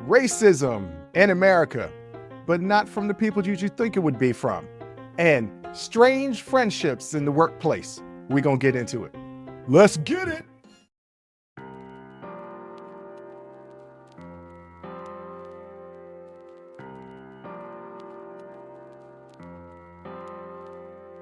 racism in America, but not from the people you think it would be from, and strange friendships in the workplace. We're going to get into it. Let's get it.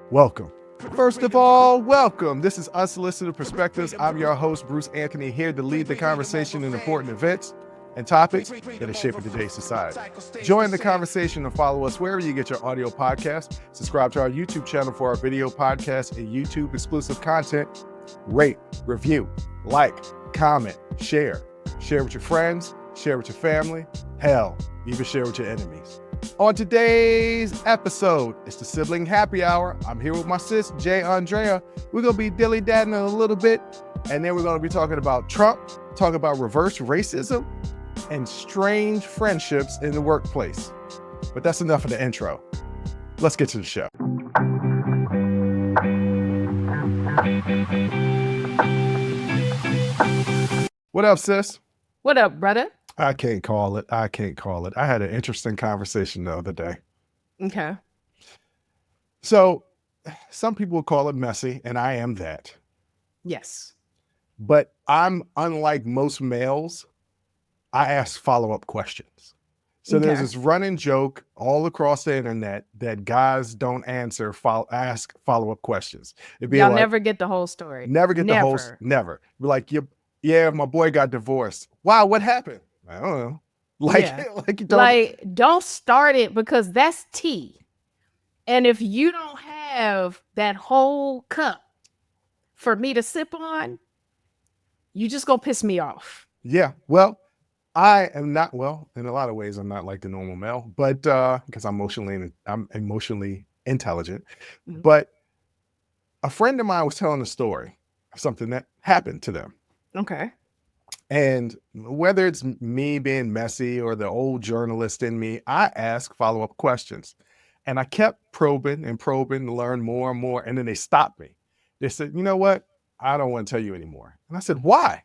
Welcome. First of all, welcome. This is Unsolicited Perspectives. I'm your host, Bruce Anthony, here to lead the conversation in important events and topics that are shaping today's society. Join the conversation and follow us wherever you get your audio podcast. Subscribe to our YouTube channel for our video podcast and YouTube exclusive content. Rate, review, like, comment, share. Share with your friends, share with your family, hell, even share with your enemies. On today's episode, it's the Sibling Happy Hour. I'm here with my sis, Jay Andrea. We're going to be dilly-dadding a little bit, and then we're going to be talking about Trump, talking about reverse racism, and strange friendships in the workplace. But that's enough of the intro. Let's get to the show. What up, sis? What up, brother? I can't call it. I had an interesting conversation the other day. Okay. So some people would call it messy, and I am that. Yes. But I'm unlike most males. I ask follow-up questions. So there's this running joke all across the internet that guys don't ask follow-up questions. It'd be Y'all like, never get the whole story. Never. Be like, yeah, my boy got divorced. Wow, what happened? I don't know. Don't start it because that's tea. And if you don't have that whole cup for me to sip on, you just gonna piss me off. Yeah, well, I am not, in a lot of ways, I'm not like the normal male, but because I'm emotionally intelligent. Mm-hmm. But a friend of mine was telling a story of something that happened to them. Okay. And whether it's me being messy or the old journalist in me, I ask follow-up questions. And I kept probing to learn more and more. And then they stopped me. They said, you know what? I don't want to tell you anymore. And I said, why?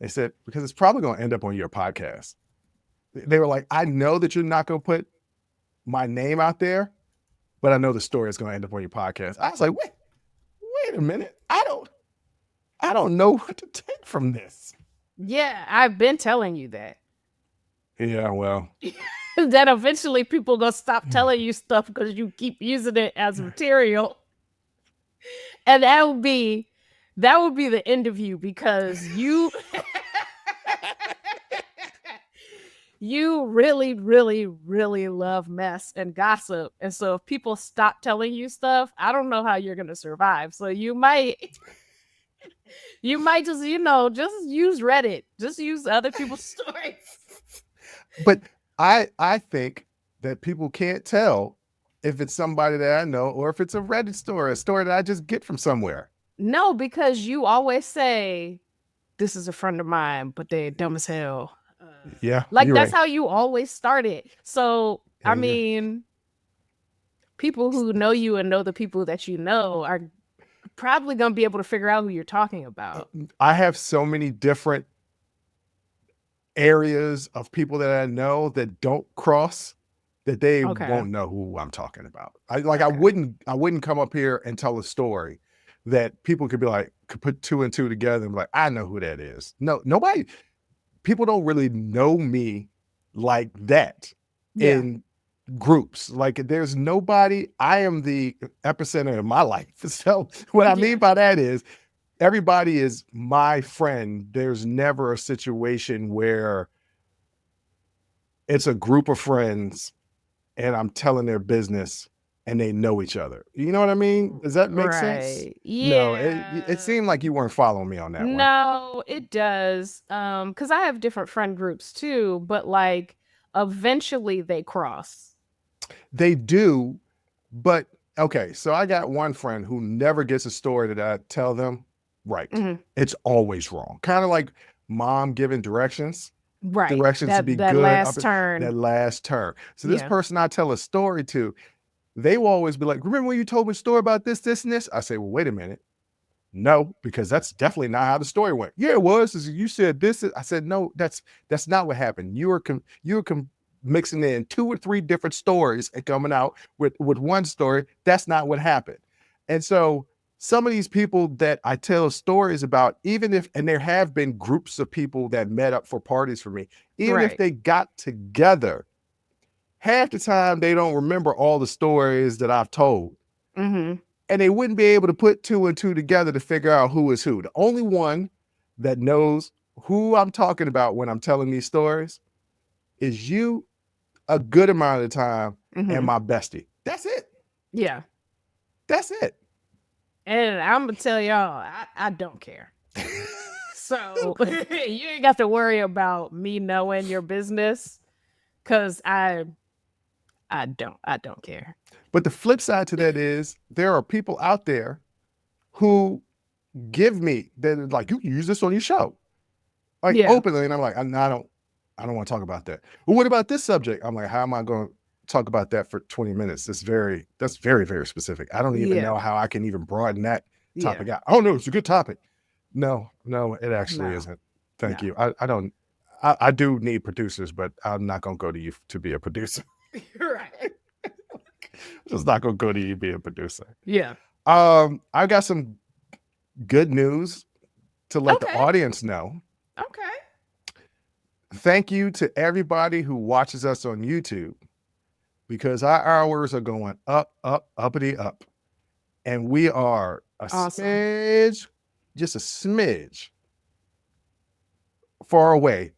They said, because it's probably going to end up on your podcast. They were like, I know that you're not going to put my name out there, but I know the story is going to end up on your podcast. I was like, wait a minute. I don't know what to take from this. Yeah, I've been telling you that. Yeah, well. That eventually people gonna stop telling you stuff because you keep using it as material. And that would be the end of you because you you really, really, really love mess and gossip. And so if people stop telling you stuff, I don't know how you're gonna survive. So you might just, just use Reddit. Just use other people's stories. But I think that people can't tell if it's somebody that I know or if it's a Reddit story, a story that I just get from somewhere. No, because you always say, this is a friend of mine, but they're dumb as hell. Yeah. Like, that's right. how you always start it. So, Yeah, I mean, people who know you and know the people that you know are probably going to be able to figure out who you're talking about. I have so many different areas of people that I know that don't cross that they won't know who I'm talking about. I wouldn't come up here and tell a story that people could put two and two together and be like, I know who that is. No, nobody, people don't really know me like that in groups. Like there's nobody, I am the epicenter of my life. So what I mean by that is everybody is my friend. There's never a situation where it's a group of friends and I'm telling their business and they know each other. You know what I mean? Does that make sense? Yeah. No, it seemed like you weren't following me on that one. No, it does. Because I have different friend groups too, but like eventually they cross. They do, but okay, so I got one friend who never gets a story that I tell them right. Mm-hmm. It's always wrong. Kind of like mom giving directions. Right. Directions to be that good. Last turn. That last turn. So this person I tell a story to, they will always be like, remember when you told me a story about this, this, and this? I say, well, wait a minute. No, because that's definitely not how the story went. Yeah, it was. You said this. I said, no, that's not what happened. You were mixing in 2 or 3 different stories and coming out with one story. That's not what happened. And so some of these people that I tell stories about, even if, and there have been groups of people that met up for parties for me, even if Right. they got together, half the time they don't remember all the stories that I've told. Mm-hmm. And they wouldn't be able to put 2 and 2 together to figure out who is who. The only one that knows who I'm talking about when I'm telling these stories is you a good amount of the time Mm-hmm. and my bestie. That's it. Yeah. That's it. And I'm gonna tell y'all, I don't care. So you ain't got to worry about me knowing your business, because I don't care. But the flip side to that is there are people out there who give me that are like, you can use this on your show. Like Yeah. openly, and I'm like, I don't want to talk about that. Well, what about this subject? I'm like, how am I going to talk about that for 20 minutes? That's very, very specific. I don't even Yeah. know how I can even broaden that Yeah. topic out. Oh no, it's a good topic. No, it actually No. isn't. Thank No. you. I don't. I do need producers, but I'm not going to go to you to be a producer. Right. Just not going to go to you to be a producer. Yeah. I've got some good news to let the Okay. audience know. Okay. Thank you to everybody who watches us on YouTube, because our hours are going up, uppity up. And we are a Awesome. smidge, just a smidge far away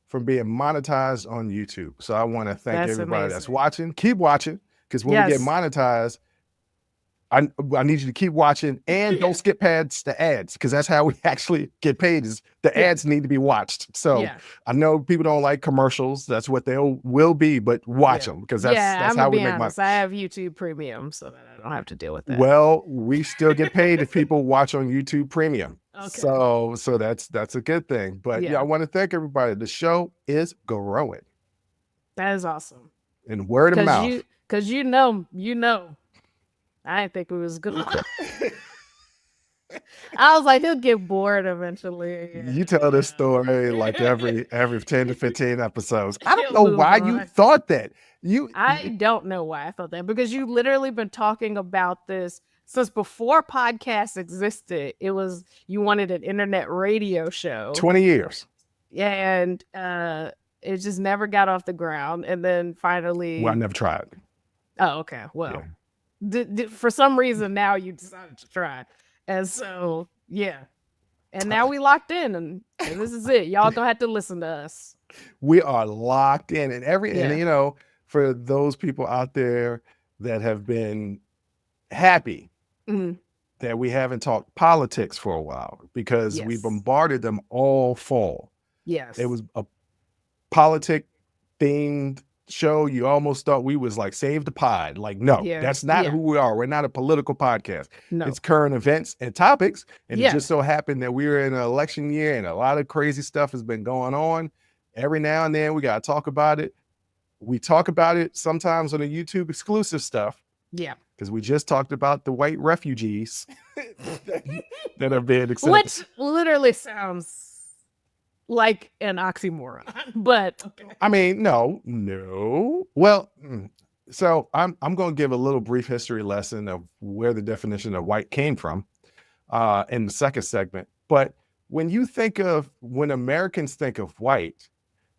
from being monetized on YouTube. So I want to thank That's everybody that's amazing. watching. Keep watching, because when we get Yes. monetized, I need you to keep watching and don't skip past the ads, because that's how we actually get paid, is the Yeah. ads need to be watched. So Yeah. I know people don't like commercials. That's what they will be, but watch Yeah. them, because that's I'm how gonna we be make money. honest. I have YouTube Premium, so that I don't have to deal with that. Well, we still get paid if people watch on YouTube Premium. Okay. So that's a good thing. But yeah, Yeah. I want to thank everybody. The show is growing, That is awesome. and word of mouth. Because you know, I didn't think it was good. I was like, he'll get bored eventually. You tell this story like every 10 to 15 episodes. I don't He'll know move why you on. thought that. I don't know why I thought that, because you literally been talking about this since before podcasts existed. It was, you wanted an internet radio show. 20 years. And it just never got off the ground. And then finally, Well, I never tried. oh, okay. Well, for some reason now you decided to try. And so, yeah. And now we locked in, and this is it. Y'all gonna have to listen to us. We are locked in, and Yeah. and you know, for those people out there that have been happy Mhm. that we haven't talked politics for a while, because we Yes. bombarded them all fall. Yes. It was a politic themed show. You almost thought we was like Save the Pod. Like, no, Yeah. that's not Yeah. who we are. We're not a political podcast. No. It's current events and topics. And Yeah. it just so happened that we were in an election year, and a lot of crazy stuff has been going on. Every now and then we got to talk about it. We talk about it sometimes on the YouTube exclusive stuff, Yeah. because we just talked about the white refugees that are being accepted. Which literally sounds like an oxymoron, but okay. I mean, no. Well, so I'm going to give a little brief history lesson of where the definition of white came from in the second segment. But when Americans think of white,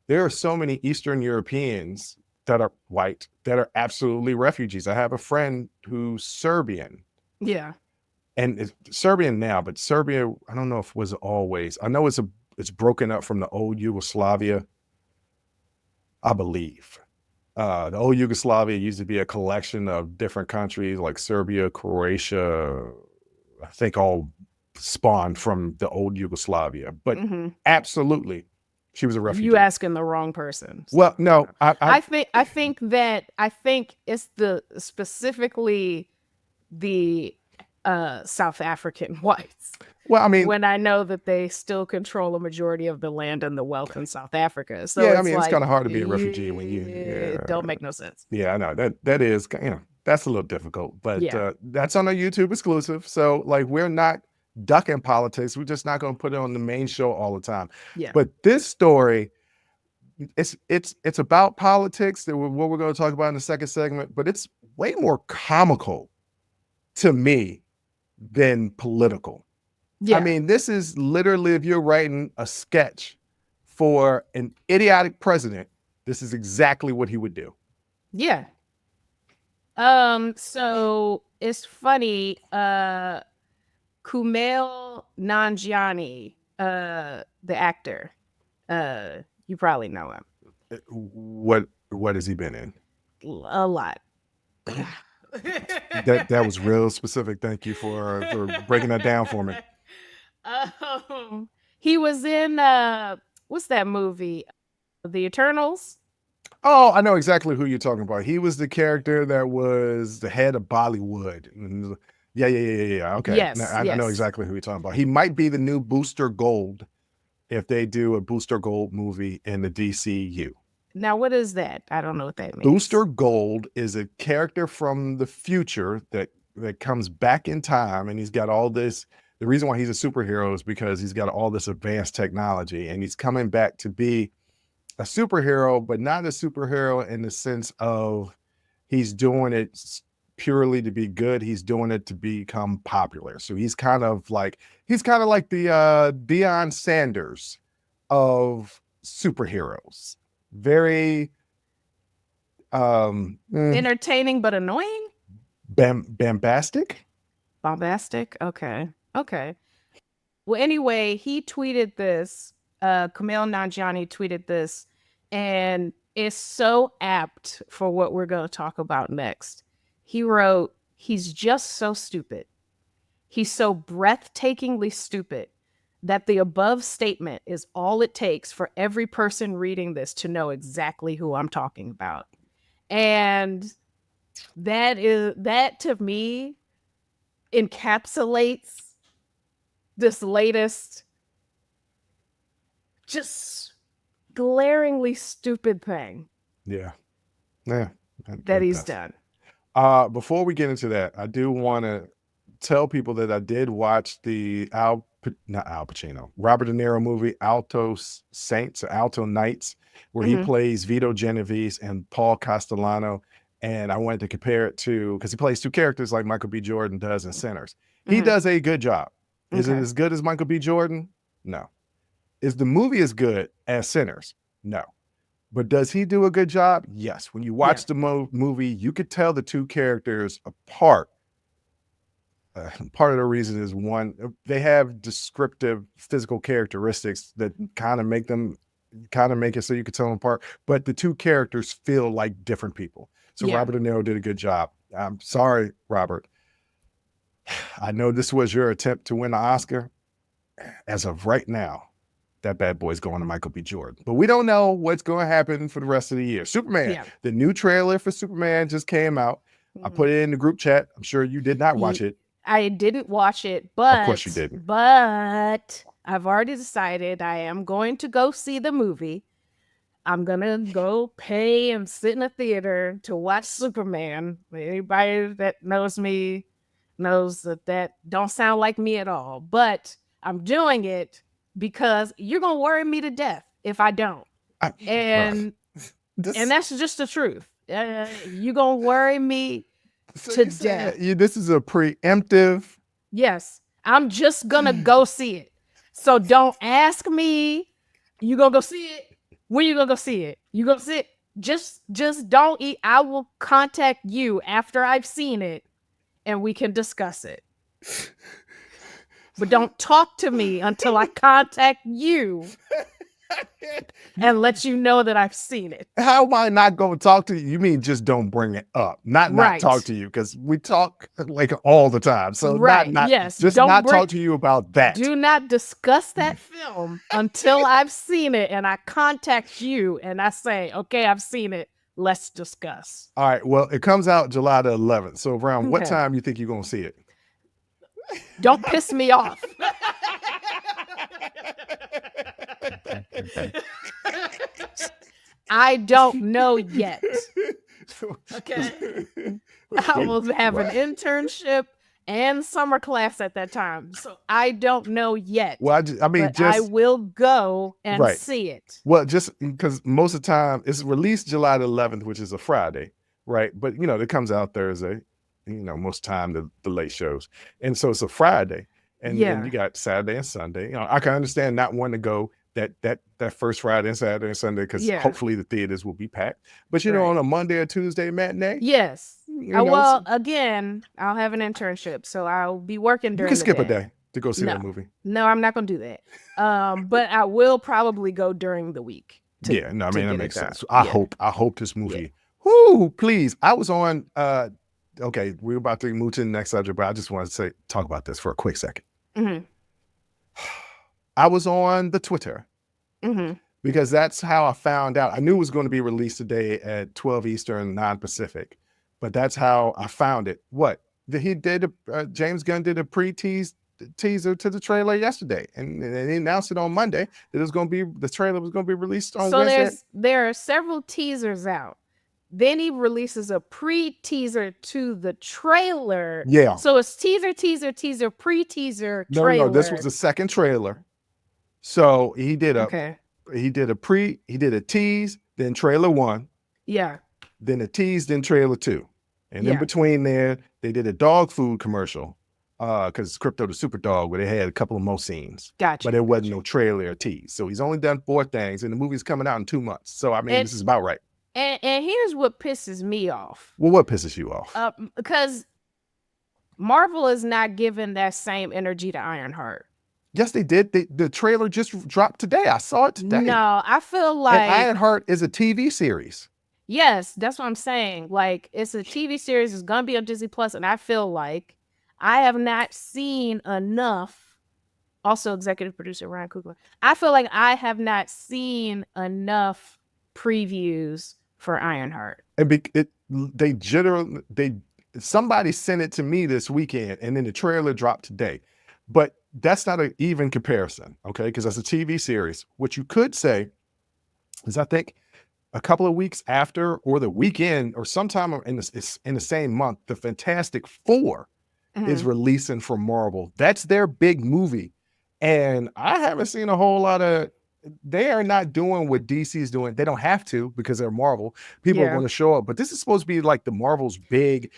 there are so many Eastern Europeans that are white that are absolutely refugees. I have a friend who's Serbian. Yeah. And it's Serbian now, but Serbia, I don't know if it was always. I know it's broken up from the old Yugoslavia, I believe. The old Yugoslavia used to be a collection of different countries like Serbia, Croatia, I think all spawned from the old Yugoslavia. But absolutely, she was a refugee. You asking the wrong person. So. Well, no, I think it's specifically the South African whites. Well, I mean, when I know that they still control a majority of the land and the wealth in South Africa. So yeah, I mean, it's kind of hard to be a refugee when you it don't make no sense. Yeah, I know that is, that's a little difficult, but that's on a YouTube exclusive. So like, we're not ducking politics. We're just not going to put it on the main show all the time. Yeah. But this story, it's about politics, that what we're going to talk about in the second segment, but it's way more comical to me than political. Yeah. I mean, this is literally, if you're writing a sketch for an idiotic president, this is exactly what he would do. Yeah. So it's funny, Kumail Nanjiani, the actor, you probably know him. What has he been in? A lot. That was real specific. Thank you for breaking that down for me. He was in what's that movie? The Eternals. Oh, I know exactly who you're talking about. He was the character that was the head of Bollywood. Yeah. Okay. Yes, I know exactly who you're talking about. He might be the new Booster Gold if they do a Booster Gold movie in the DCU. Now, what is that? I don't know what that means. Booster Gold is a character from the future that comes back in time, and he's got all this. The reason why he's a superhero is because he's got all this advanced technology, and he's coming back to be a superhero, but not a superhero in the sense of he's doing it purely to be good. He's doing it to become popular. So he's kind of like the Deion Sanders of superheroes. Very entertaining but annoying. Bombastic. Okay. Well, anyway, he tweeted this. Kumail Nanjiani tweeted this, and it's so apt for what we're going to talk about next. He wrote, "He's just so stupid. He's so breathtakingly stupid that the above statement is all it takes for every person reading this to know exactly who I'm talking about." And that to me encapsulates this latest just glaringly stupid thing. Yeah. That he's done. Before we get into that, I do want to tell people that I did watch the Robert De Niro movie Alto Knights, where he plays Vito Genovese and Paul Castellano. And I wanted to compare it to, because he plays two characters like Michael B. Jordan does in Sinners. He does a good job. Is it as good as Michael B. Jordan? No. Is the movie as good as Sinners? No. But does he do a good job? Yes. When you watch the movie, you could tell the two characters apart. Part of the reason is, one, they have descriptive physical characteristics that kind of make it so you could tell them apart. But the two characters feel like different people. So Robert De Niro did a good job. I'm sorry, Robert. I know this was your attempt to win the Oscar. As of right now, that bad boy's going to Michael B. Jordan. But we don't know what's going to happen for the rest of the year. Superman, the new trailer for Superman just came out. I put it in the group chat. I'm sure you did not watch it. I didn't watch it, but of course you didn't. But I've already decided I am going to go see the movie. I'm gonna go pay and sit in a theater to watch Superman. Anybody that knows me knows that don't sound like me at all. But I'm doing it because you're gonna worry me to death if I don't. And that's just the truth. You're gonna worry me to death. This is a preemptive. Yes, I'm just gonna go see it. So don't ask me. You gonna go see it? When you gonna go see it? You gonna see it? Just don't eat. I will contact you after I've seen it, and we can discuss it. But don't talk to me until I contact you and let you know that I've seen it. How am I not going to talk to you? You mean just don't bring it up, not talk to you, because we talk like all the time. So not talk to you about that. Do not discuss that film until I've seen it and I contact you and I say, okay, I've seen it. Let's discuss. All right. Well, it comes out July the 11th. So around what time you think you're going to see it? Don't piss me off. I don't know yet. Okay. I will have an internship and summer class at that time. So I don't know yet. Well, I mean, but I just will go and right. see it. Well, just because most of the time it's released July the 11th, which is a Friday, right? But you know, it comes out Thursday. You know, most time the late shows, and so it's a Friday, and Yeah. you got Saturday and Sunday. You know, I can understand not wanting to go that first Friday and Saturday and Sunday because Yeah. hopefully the theaters will be packed. But you know, Right. on a Monday or Tuesday matinee, Yes. you know, Well, again, I'll have an internship, so I'll be working you during can the skip a day. day to go see No. that movie. No, I'm not gonna do that. But I will probably go during the week. Yeah, no, I mean that get it makes done. sense. I Yeah. hope this movie. Whoo, please. I was on okay, we're about to move to the next subject, but I just want to talk about this for a quick second. Mhm. I was on the Twitter Mhm. because that's how I found out. I knew it was going to be released today at 12 Eastern, 9 Pacific, but that's how I found it. What? James Gunn did a teaser to the trailer yesterday, and he announced it on Monday that it was going to be the trailer was going to be released on Wednesday. There are several teasers out. Then he releases a pre-teaser to the trailer. Yeah. So it's teaser, pre-teaser, trailer. No, this was the second trailer. So he did a tease, then trailer 1. Yeah. Then a tease, then trailer 2. And in Yeah. between there, they did a dog food commercial. Because Crypto the Super Dog, where they had a couple of more scenes. Gotcha. But it wasn't no trailer or tease. So he's only done 4 things, and the movie's coming out in 2 months. So I mean, this is about right. And here's what pisses me off. Well, what pisses you off? Because Marvel is not giving that same energy to Ironheart. Yes, they did. The trailer just dropped today. I saw it today. No, I feel like and Ironheart is a TV series. Yes, that's what I'm saying. Like, it's a TV series. It's gonna be on Disney Plus, and I feel like I have not seen enough. Also, executive producer Ryan Coogler. I feel like I have not seen enough previews for Ironheart. Somebody sent it to me this weekend, and then the trailer dropped today. But that's not an even comparison, okay? Because that's a TV series. What you could say is, I think a couple of weeks after, or the weekend, or sometime in the same month, the Fantastic Four is releasing from Marvel. That's their big movie. And I haven't seen a whole lot of, they are not doing what DC's doing. They don't have to because they're Marvel. People are going to show up. But this is supposed to be like the Marvel's big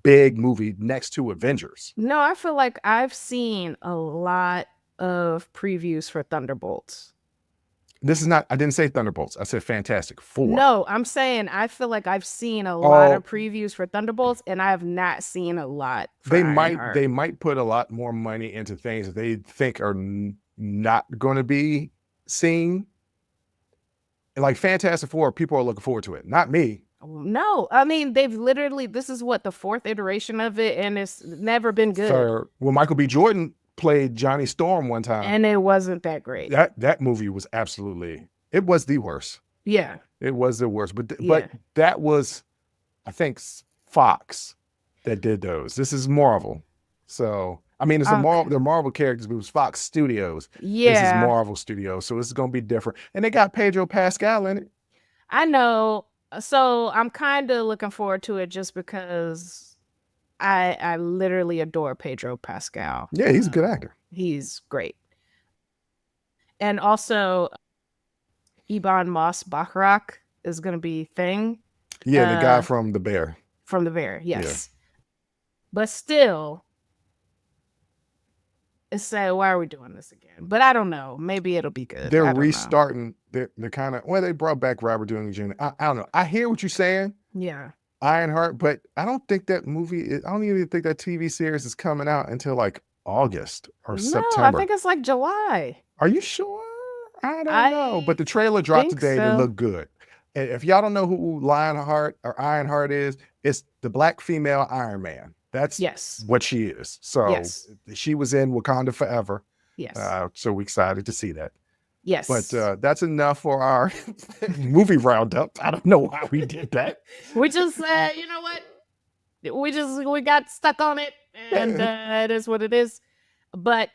movie next to Avengers. No, I feel like I've seen a lot of previews for Thunderbolts. This is not, I didn't say Thunderbolts. I said Fantastic Four. No, I'm saying I feel like I've seen a lot of previews for Thunderbolts, and I have not seen a lot for Ironheart. They might put a lot more money into things that they think are not going to be seen. Like Fantastic Four, people are looking forward to it. Not me. No, I mean, they've literally, this is what, the 4th iteration of it, and it's never been good. Well, Michael B. Jordan played Johnny Storm one time, and it wasn't that great. That movie was it was the worst. Yeah, it was the worst. But that was, I think, Fox that did those. This is Marvel, so I mean, it's they're Marvel characters, but it was Fox Studios. Yeah, this is Marvel Studios, so this is gonna be different. And they got Pedro Pascal in it. I know. So I'm kind of looking forward to it just because I literally adore Pedro Pascal. Yeah, he's a good actor. He's great. And also, Ebon Moss-Bachrach is going to be Thing. Yeah, the guy from The Bear. From The Bear, yes. Yeah. But still, it's why are we doing this again? But I don't know. Maybe it'll be good. They're restarting. They're kind of, they brought back Robert Downey Jr. I don't know. I hear what you're saying. Yeah. Ironheart, but I don't think that movie, I don't even think that TV series is coming out until like August or September. I think it's like July. Are you sure? I don't know. But the trailer dropped today to look good. And if y'all don't know who Lionheart or Ironheart is, it's the black female Iron Man. That's what she is. So she was in Wakanda Forever. Yes. So we're excited to see that. Yes. But that's enough for our movie roundup. I don't know why we did that. We just, you know what? We got stuck on it, and it is what it is. But,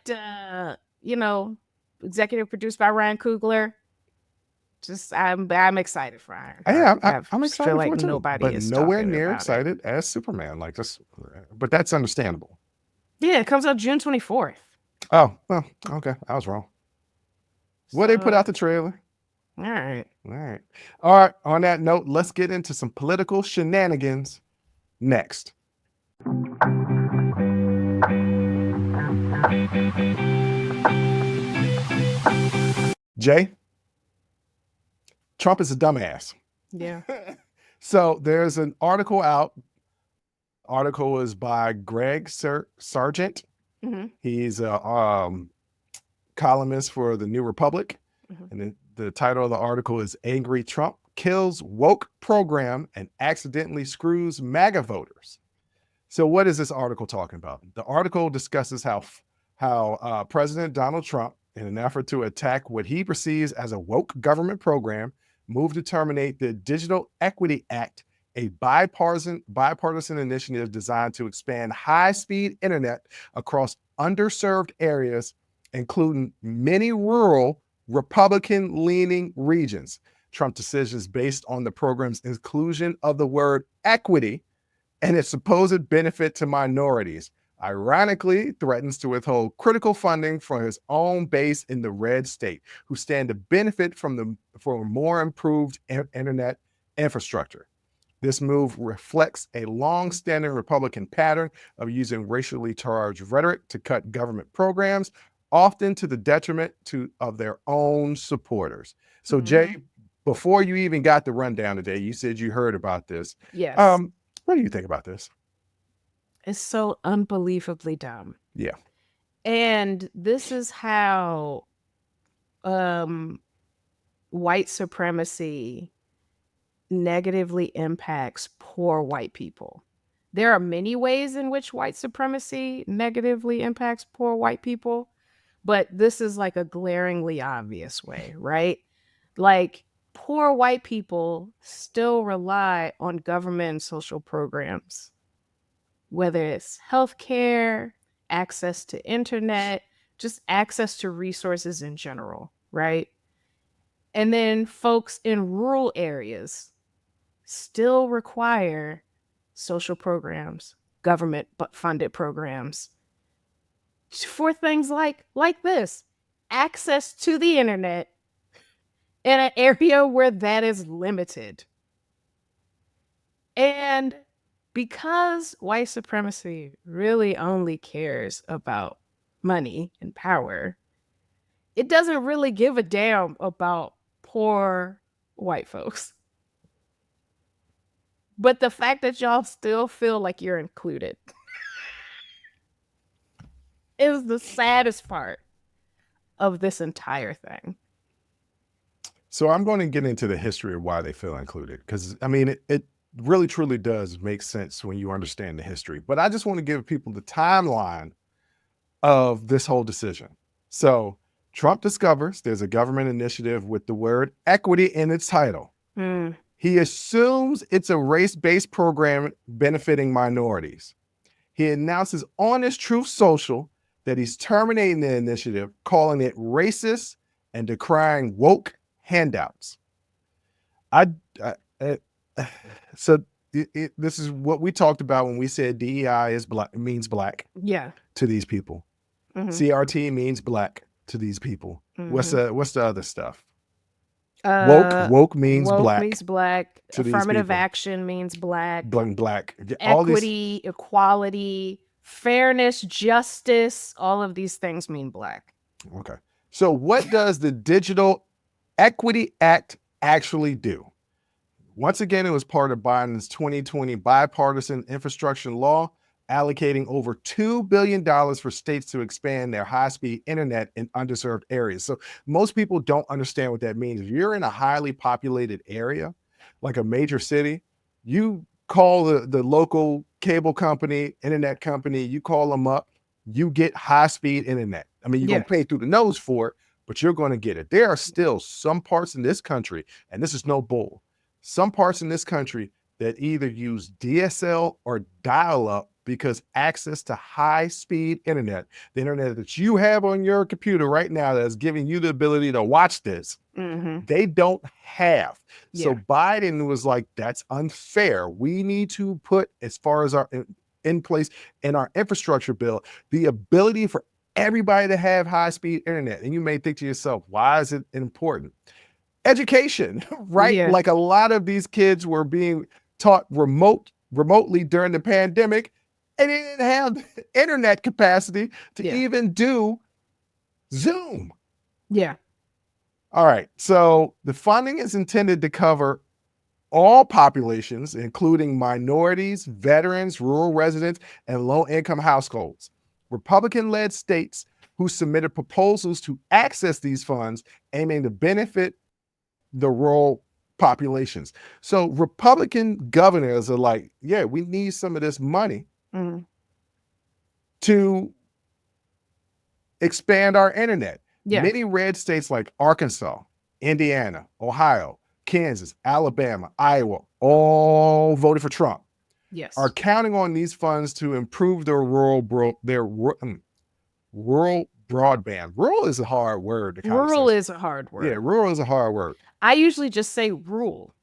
you know, executive produced by Ryan Coogler. Just, I'm excited for Iron. Yeah, I'm excited for it too. Nobody but is nowhere near excited as Superman. Like this, but that's understandable. Yeah, it comes out June 24th. Oh, well, okay. I was wrong. Well, they put out the trailer. All right. All right. All right. On that note, let's get into some political shenanigans next. Jay, Trump is a dumbass. Yeah. So there's an article out. Article is by Greg Sargent. Mm-hmm. He's a columnist for the New Republic. Mm-hmm. And the title of the article is Angry Trump Kills Woke Program and Accidentally Screws MAGA Voters. So what is this article talking about? The article discusses how President Donald Trump, in an effort to attack what he perceives as a woke government program, moved to terminate the Digital Equity Act, a bipartisan initiative designed to expand high-speed internet across underserved areas, including many rural Republican-leaning regions. Trump's decision is based on the program's inclusion of the word equity and its supposed benefit to minorities. Ironically, threatens to withhold critical funding from his own base in the red state, who stand to benefit from more improved internet infrastructure. This move reflects a long-standing Republican pattern of using racially charged rhetoric to cut government programs, often to the detriment of their own supporters. So, Jay, before you even got the rundown today, you said you heard about this. Yes. What do you think about this? It's so unbelievably dumb. Yeah. And this is how white supremacy negatively impacts poor white people. There are many ways in which white supremacy negatively impacts poor white people, but this is like a glaringly obvious way, right? Like, poor white people still rely on government and social programs, whether it's healthcare, access to internet, just access to resources in general, right? And then folks in rural areas still require social programs, government funded programs for things like this, access to the internet in an area where that is limited. And because white supremacy really only cares about money and power, it doesn't really give a damn about poor white folks. But the fact that y'all still feel like you're included is the saddest part of this entire thing. So I'm going to get into the history of why they feel included, because I mean, it really truly does make sense when you understand the history. But I just want to give people the timeline of this whole decision. So Trump discovers there's a government initiative with the word equity in its title. He assumes it's a race-based program benefiting minorities. He announces on his Truth Social that he's terminating the initiative, calling it racist and decrying woke handouts. So this is what we talked about when we said DEI is black, means black. Yeah. To these people. CRT means black to these people. What's the other stuff? Woke means black. Means black. Affirmative action means black. Black. Equity, equality, fairness, justice, all of these things mean black. Okay. So what does the Digital Equity Act actually do? Once again, it was part of Biden's 2020 bipartisan infrastructure law, allocating over $2 billion for states to expand their high-speed internet in underserved areas. So most people don't understand what that means. If you're in a highly populated area, like a major city, you call the local cable company, internet company, you call them up, you get high-speed internet. I mean, you're going to pay through the nose for it, but you're going to get it. There are still some parts in this country, and this is no bull, some parts in this country that either use DSL or dial-up because access to high-speed internet, the internet that you have on your computer right now that is giving you the ability to watch this, they don't have. So Biden was like, that's unfair. We need to put, as far as in place in our infrastructure bill, the ability for everybody to have high-speed internet. And you may think to yourself, why is it important? Education, right? Yeah. Like a lot of these kids were being taught remotely during the pandemic, and they didn't have internet capacity to Yeah. even do Zoom. Yeah. All right. So the funding is intended to cover all populations, including minorities, veterans, rural residents, and low-income households. Republican-led states who submitted proposals to access these funds aiming to benefit the rural populations. So Republican governors are like, yeah, we need some of this money Mhm. to expand our internet. Yeah. Many red states like Arkansas, Indiana, Ohio, Kansas, Alabama, Iowa, all voted for Trump, Yes. are counting on these funds to improve their rural broadband. Rural is a hard word to kind of Rural say. is a hard word. Yeah, rural is a hard word. I usually just say rule.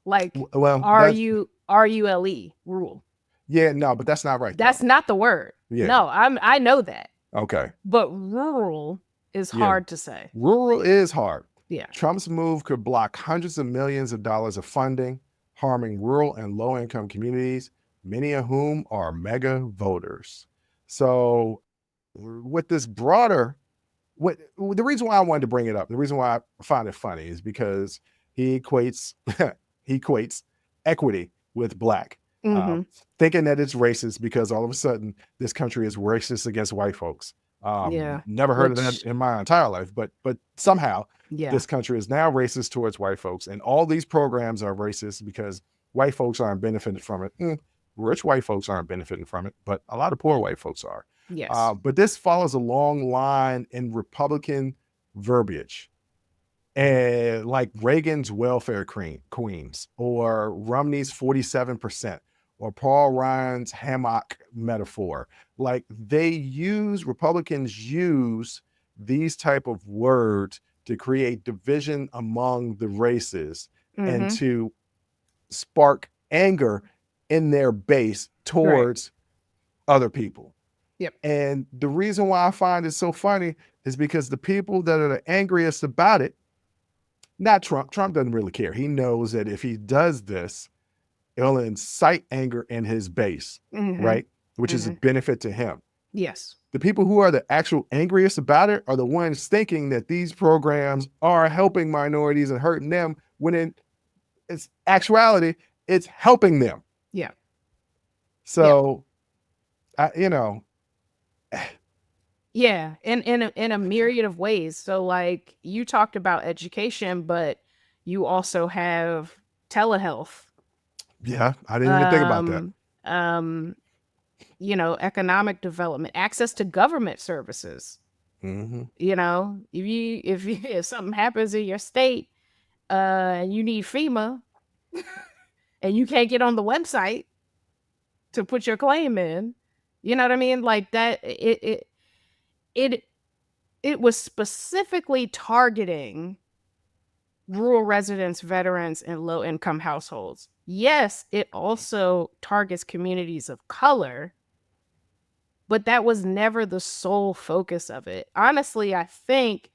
Like Well, RULE, rule. yeah, no, but that's not right. That's though. not the word. Yeah. No, I know that. Okay. But rural is Yeah. hard to say. Rural is hard. Yeah. Trump's move could block hundreds of millions of dollars of funding, harming rural and low-income communities, many of whom are mega voters. So with this broader, the reason why I wanted to bring it up, the reason why I find it funny is because he equates equity with black, Mhm. thinking that it's racist because all of a sudden this country is racist against white folks. Yeah. Never heard of that in my entire life, but somehow Yeah. this country is now racist towards white folks, and all these programs are racist because white folks aren't benefiting from it. Rich white folks aren't benefiting from it, but a lot of poor white folks are. Yes. But this follows a long line in Republican verbiage, and like Reagan's welfare queens, or Romney's 47%, or Paul Ryan's hammock metaphor. Like Republicans use these type of words to create division among the races and Mhm. to spark anger in their base towards other people. Yep. And the reason why I find it so funny is because the people that are the angriest about it, not Trump. Trump doesn't really care. He knows that if he does this, it'll incite anger in his base, Mhm. right? Which is a benefit to him. Yes. The people who are the actual angriest about it are the ones thinking that these programs are helping minorities and hurting them, when in its actuality, it's helping them. Yeah. So, Yeah, in a myriad of ways. So like you talked about education, but you also have telehealth. yeah, I didn't even think about that. Economic development, access to government services. Mm-hmm. If something happens in your state, and you need FEMA, and you can't get on the website to put your claim in, you know what I mean? Like that, it was specifically targeting rural residents, veterans, and low-income households. Yes, it also targets communities of color, but that was never the sole focus of it. Honestly, I think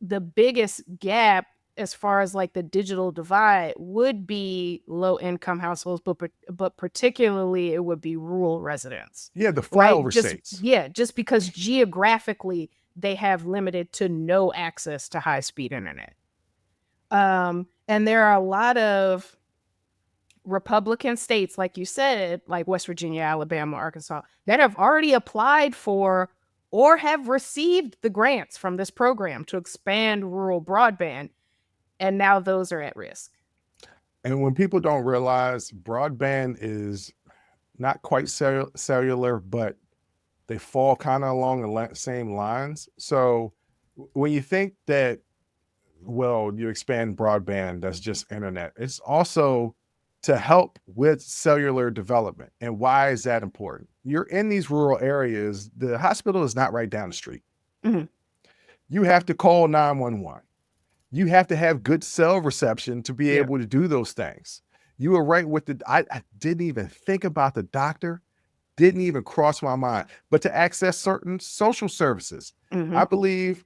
the biggest gap as far as like the digital divide would be low-income households, but particularly it would be rural residents. Yeah, the Right? flyover states. Just because geographically they have limited to no access to high-speed internet. And there are a lot of Republican states, like you said, like West Virginia, Alabama, Arkansas, that have already applied for or have received the grants from this program to expand rural broadband. And now those are at risk. And when people don't realize, broadband is not quite cellular, but they fall kind of along the same lines. So when you think that, well, you expand broadband, that's just internet, it's also to help with cellular development. And why is that important? You're in these rural areas, the hospital is not right down the street. Mhm. You have to call 911. You have to have good cell reception to be Yeah. able to do those things. You were right with I didn't even think about the doctor didn't even cross my mind. But to access certain social services, I believe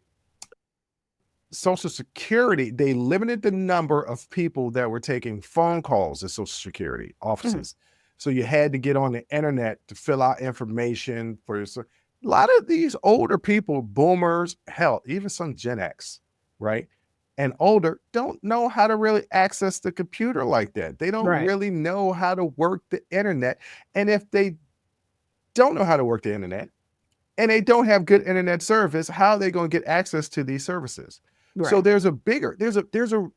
Social Security, they limited the number of people that were taking phone calls at Social Security offices. So you had to get on the internet to fill out information for your. A lot of these older people, boomers, hell, even some Gen X, right? And older don't know how to really access the computer like that. They don't Right. really know how to work the internet. And if they don't know how to work the internet and they don't have good internet service, how are they going to get access to these services? So Right.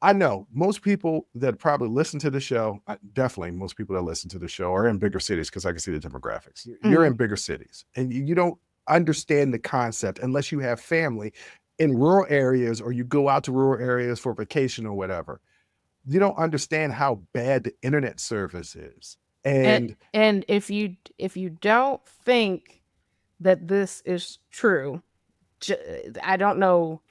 I know most people that probably listen to the show, definitely most people that listen to the show are in bigger cities because I can see the demographics. You're in bigger cities and you don't understand the concept unless you have family in rural areas or you go out to rural areas for vacation or whatever. You don't understand how bad the internet service is. And if you don't think that this is true, I don't know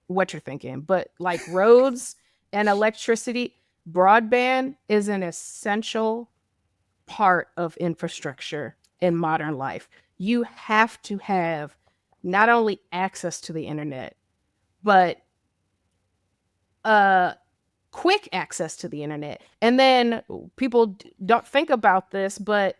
what you're thinking, but like roads and electricity, broadband is an essential part of infrastructure in modern life. You have to have not only access to the internet, but quick access to the internet. And then people don't think about this, but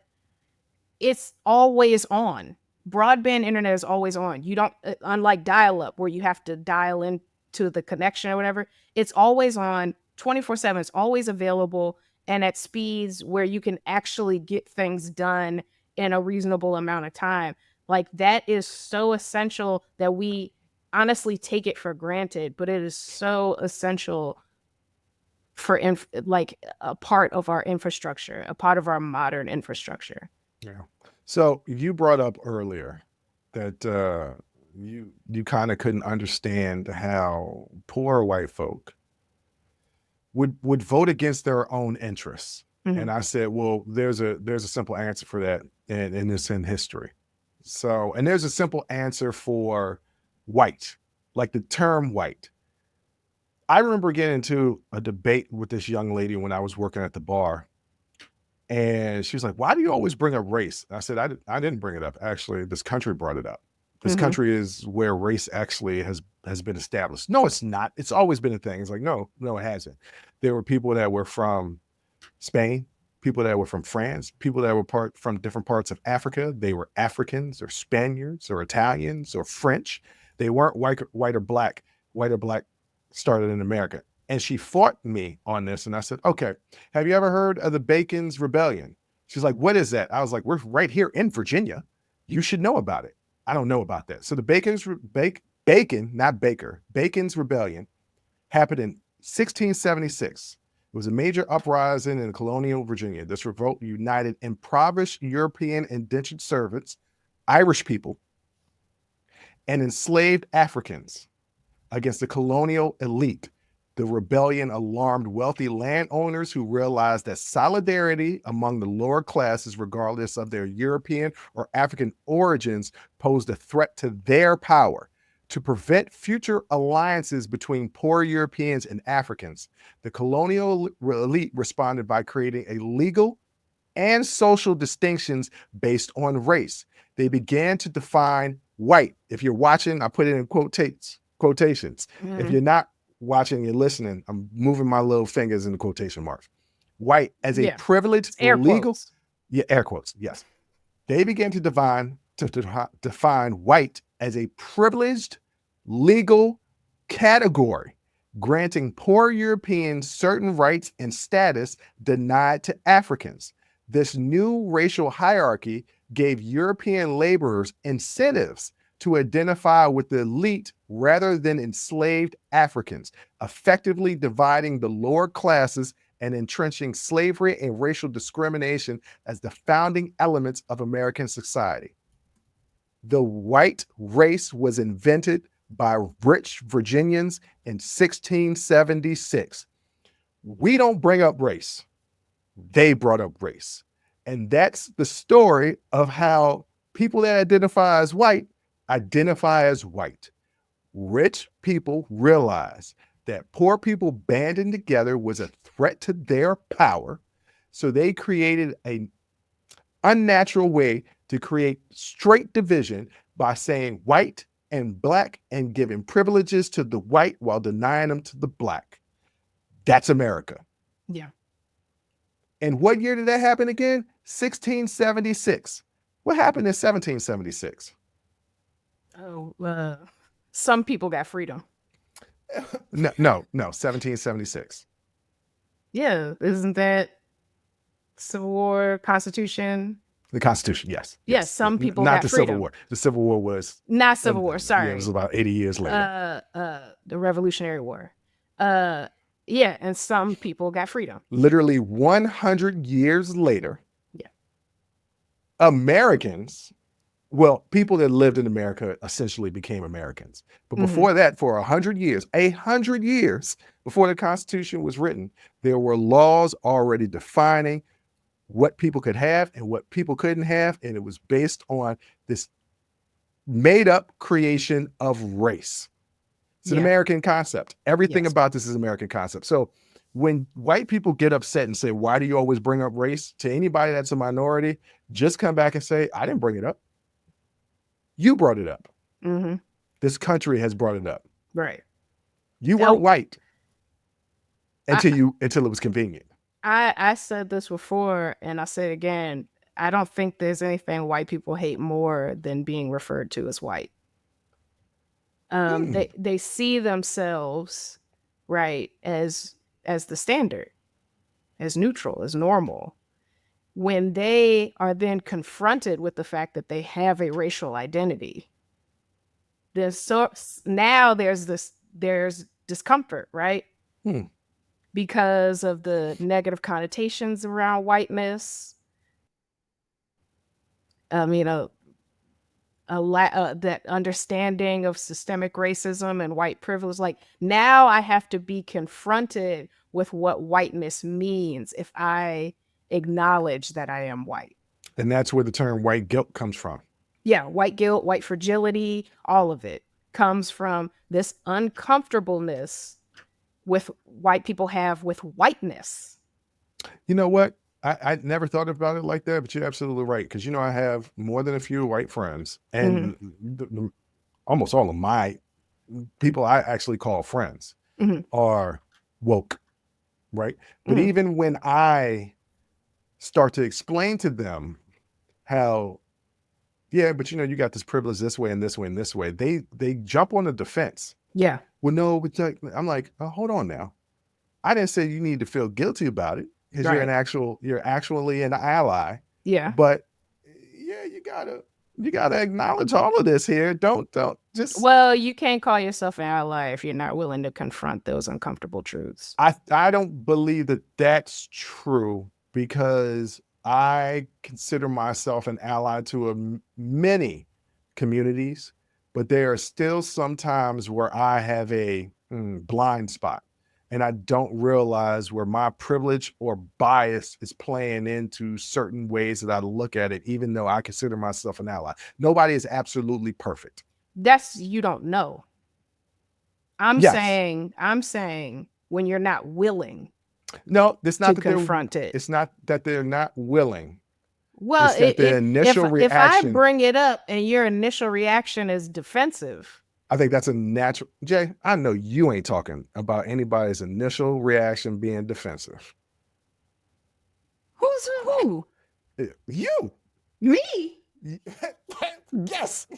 it's always on. Broadband internet is always on. You don't, unlike dial up where you have to dial in to the connection or whatever, it's always on 24/7. It's always available and at speeds where you can actually get things done in a reasonable amount of time. Like that is so essential that we honestly take it for granted, but it is so essential for like a part of our infrastructure, a part of our modern infrastructure. yeah. So you brought up earlier that you kind of couldn't understand how poor white folk would vote against their own interests. And I said, well, there's a simple answer for that, and it's in history. So, and there's a simple answer for white, like the term white. I remember getting into a debate with this young lady when I was working at the bar. And she was like, why do you always bring up race? And I said, I didn't bring it up. Actually, this country brought it up. This country is where race actually has been established. No, it's not. It's always been a thing. It's like, no, it hasn't. There were people that were from Spain, people that were from France, people that were from different parts of Africa. They were Africans or Spaniards or Italians or French. They weren't white or black. White or black started in America. And she fought me on this. And I said, okay, have you ever heard of the Bacon's Rebellion? She's like, what is that? I was like, we're right here in Virginia. You should know about it. I don't know about that. So the Bacon's Rebellion happened in 1676. It was a major uprising in colonial Virginia. This revolt united impoverished European indentured servants, Irish people, and enslaved Africans against the colonial elite. The rebellion alarmed wealthy landowners who realized that solidarity among the lower classes, regardless of their European or African origins, posed a threat to their power. To prevent future alliances between poor Europeans and Africans, the colonial elite responded by creating a legal and social distinctions based on race. They began to define white. If you're watching, I put it in quotations. If you're not watching, you're listening, I'm moving my little fingers in the quotation marks. White as a privileged legal, air quotes, yes. They began to define white as a privileged legal category, granting poor Europeans certain rights and status denied to Africans. This new racial hierarchy gave European laborers incentives to identify with the elite rather than enslaved Africans, effectively dividing the lower classes and entrenching slavery and racial discrimination as the founding elements of American society. The white race was invented by rich Virginians in 1676. We don't bring up race. They brought up race. And that's the story of how people that identify as white identify as white. Rich people realized that poor people banding together was a threat to their power. So they created unnatural way to create straight division by saying white and black and giving privileges to the white while denying them to the black. That's America. Yeah. And what year did that happen again? 1676. What happened in 1776? Oh, some people got freedom. No, 1776. Yeah, isn't that Civil War, Constitution? The Constitution, yes. Yes, some people not got the freedom. Civil War. The Civil War was Not Civil War, sorry. Yeah, it was about 80 years later. The Revolutionary War. Yeah, and some people got freedom. Literally 100 years later, yeah, Americans, well, people that lived in America essentially became Americans. But before that, for 100 years before the Constitution was written, there were laws already defining what people could have and what people couldn't have. And it was based on this made up creation of race. It's an American concept. Everything about this is American concept. So when white people get upset and say, why do you always bring up race? To anybody that's a minority, just come back and say, I didn't bring it up. You brought it up. Mm-hmm. This country has brought it up. Right. You weren't white until it was convenient. I said this before, and I say it again. I don't think there's anything white people hate more than being referred to as white. They see themselves, right, as the standard, as neutral, as normal. When they are then confronted with the fact that they have a racial identity, now there's discomfort, right? Because of the negative connotations around whiteness. That understanding of systemic racism and white privilege. Like, now I have to be confronted with what whiteness means if I acknowledge that I am white. And that's where the term white guilt comes from. Yeah, white guilt, white fragility, all of it comes from this uncomfortableness with white people have with whiteness. You know what? I never thought about it like that, but you're absolutely right. Because, I have more than a few white friends, and almost all of my people I actually call friends are woke, right? But even when I start to explain to them how, but you got this privilege this way and this way and this way, they jump on the defense. Yeah. Well, no, but I'm like, oh, hold on now. I didn't say you need to feel guilty about it. Because you're actually an ally. Yeah. But you gotta acknowledge all of this here. Don't just. Well, you can't call yourself an ally if you're not willing to confront those uncomfortable truths. I don't believe that that's true, because I consider myself an ally to many communities, but there are still some times where I have a blind spot. And I don't realize where my privilege or bias is playing into certain ways that I look at it, even though I consider myself an ally. Nobody is absolutely perfect. You don't know. I'm saying when you're not willing. No, it's not to confront it. It's not that they're not willing. Well, it's the initial reaction. If I bring it up and your initial reaction is defensive, I think that's a natural. Jay, I know you ain't talking about anybody's initial reaction being defensive. Who's who? You. Me? Yes.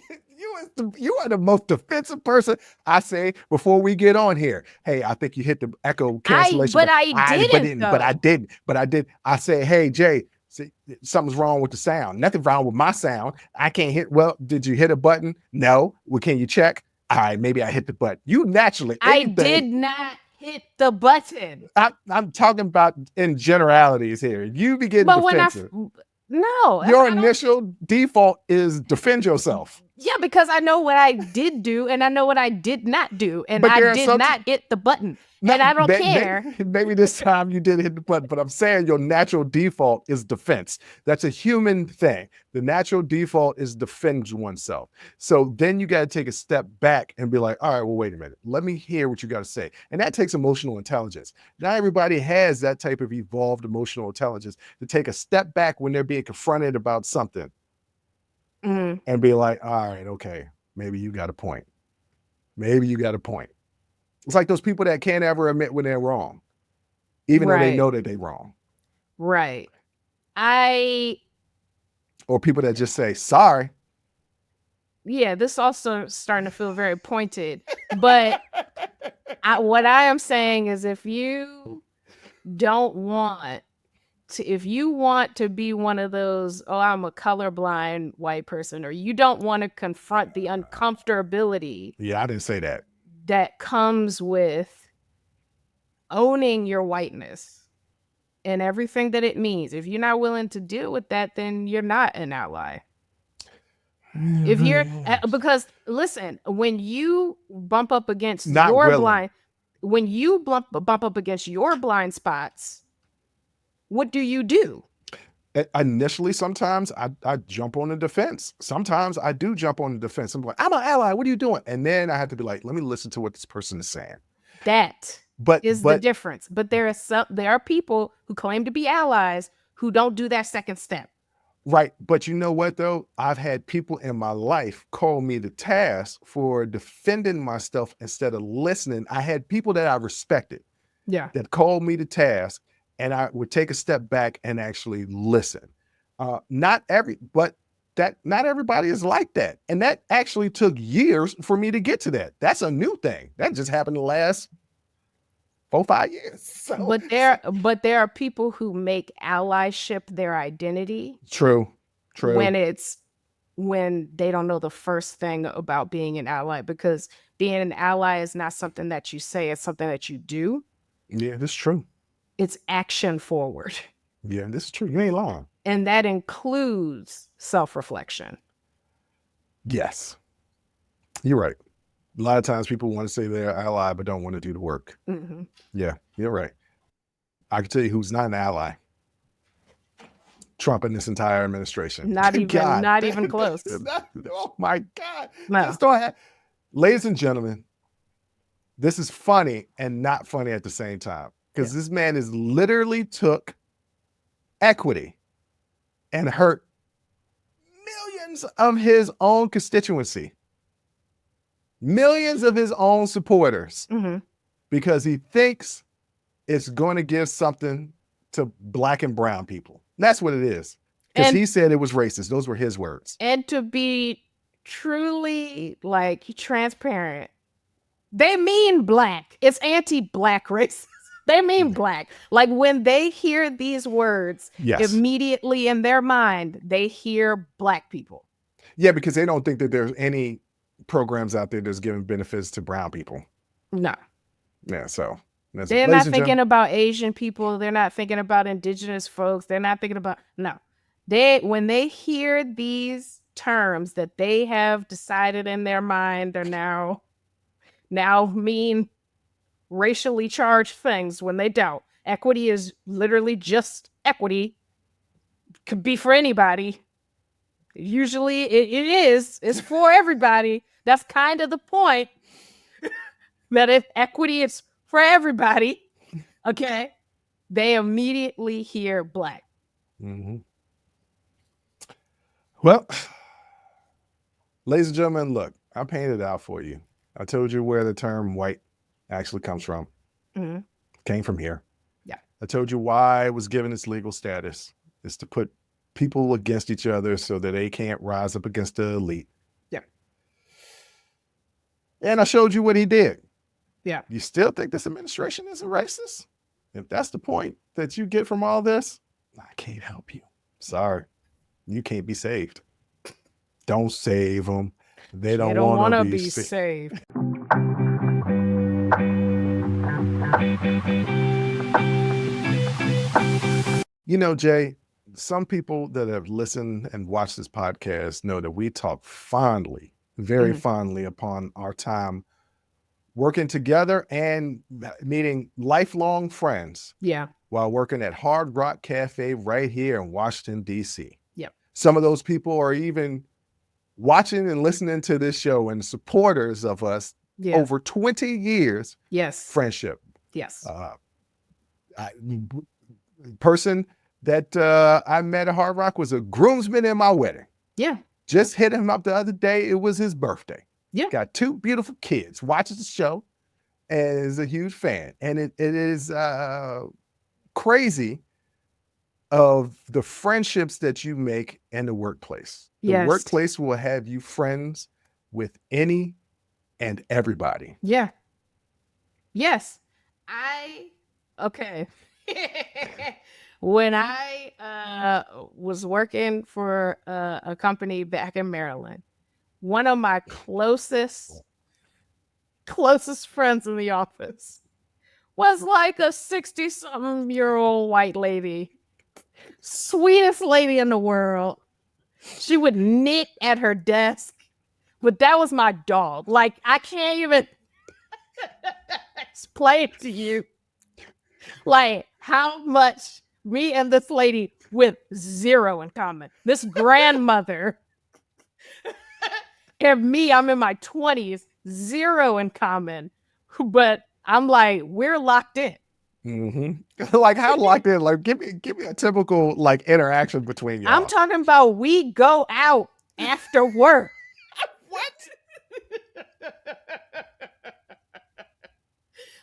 You are the most defensive person. I say before we get on here. Hey, I think you hit the echo cancellation. But I did. I say, hey, Jay, see, something's wrong with the sound. Nothing wrong with my sound. I can't hit. Well, did you hit a button? No. Well, can you check? All right, maybe I hit the button. You naturally. I did not hit the button. I'm talking about in generalities here. You begin defensive. No. Your initial default is defend yourself. Yeah, because I know what I did do and I know what I did not do. And But there I are did some not hit the button. No, And I don't care. maybe this time you did hit the button, but I'm saying your natural default is defense. That's a human thing. The natural default is defend oneself. So then you got to take a step back and be like, all right, well, wait a minute. Let me hear what you got to say. And that takes emotional intelligence. Not everybody has that type of evolved emotional intelligence to take a step back when they're being confronted about something Mhm. and be like, all right, okay, maybe you got a point. Maybe you got a point. It's like those people that can't ever admit when they're wrong, even though they Right. know that they're wrong. Right. Or people that just say, sorry. Yeah, this also starting to feel very pointed. But what I am saying is if you want to be one of those, oh, I'm a colorblind white person, or you don't want to confront the uncomfortability Yeah, I didn't say that. that comes with owning your whiteness and everything that it means. If you're not willing to deal with that, then you're not an ally. If you're because listen, when you bump up against Not your willing. when you bump up against your blind spots, what do you do? Initially, sometimes I jump on the defense. Sometimes I do jump on the defense. I'm like, I'm an ally. What are you doing? And then I have to be like, let me listen to what this person is saying. That But is the difference. But there are people who claim to be allies who don't do that second step. right. But you know what, though? I've had people in my life call me to task for defending myself instead of listening. I had people that I respected Yeah. that called me to task, and I would take a step back and actually listen. Not everybody is like that. And that actually took years for me to get to that. That's a new thing. That just happened the last 4-5 years. So, But there are people who make allyship their identity true. when they don't know the first thing about being an ally, because being an ally is not something that you say, it's something that you do. Yeah, this is true. It's action forward. Yeah, this is true. You ain't lying. And that includes self-reflection. Yes. You're right. A lot of times people want to say they're an ally, but don't want to do the work. Mm-hmm. Yeah, you're right. I can tell you who's not an ally. Trump and this entire administration. Not even close. Oh my God. No. Ladies and gentlemen, this is funny and not funny at the same time, because this man is literally took equity and hurt millions of his own constituency, millions of his own supporters, Mm-hmm. because he thinks it's going to give something to Black and brown people. That's what it is. Because he said it was racist. Those were his words. And to be truly transparent, they mean Black. It's anti-Black racist. They mean Black. Like when they hear these words, immediately in their mind, they hear Black people. Yeah, because they don't think that there's any programs out there that's giving benefits to brown people. No. Yeah, so. They're not thinking about Asian people. They're not thinking about indigenous folks. They're not thinking about, no. When they hear these terms that they have decided in their mind, they're now mean racially charged things when they don't. Equity is literally just equity. Could be for anybody. Usually it is. It's for everybody. That's kind of the point. That if equity is for everybody, okay, they immediately hear Black. Mm-hmm. Well, ladies and gentlemen, look, I painted it out for you. I told you where the term white actually comes from. Mm-hmm. Came from here. Yeah. I told you why it was given its legal status. It's to put people against each other so that they can't rise up against the elite. Yeah. And I showed you what he did. Yeah. You still think this administration isn't racist? If that's the point that you get from all this, I can't help you. Sorry. You can't be saved. Don't save them. They don't want to be saved. You know, Jay, some people that have listened and watched this podcast know that we talk fondly, very fondly upon our time working together and meeting lifelong friends Yeah. while working at Hard Rock Cafe right here in Washington, D.C. Yep. Some of those people are even watching and listening to this show and supporters of us Yeah. over 20 years Yes. friendship. Yes. Person that I met at Hard Rock was a groomsman in my wedding. Yeah. Just hit him up the other day. It was his birthday. Yeah. Got 2 beautiful kids, watches the show, and is a huge fan. And it is crazy of the friendships that you make in the workplace. The Yes. workplace will have you friends with any and everybody. Yeah. Yes. Okay. When I was working for a company back in Maryland, one of my closest friends in the office was like a 60-something-year-old white lady. Sweetest lady in the world. She would knit at her desk, but that was my dog. Like, I can't even explain to you, like, how much me and this lady with 0 in common. This grandmother and me, I'm in my 20s, 0 in common. But I'm like, we're locked in. Like, how locked in? Like, give me a typical like interaction between y'all. I'm talking about we go out after work. What?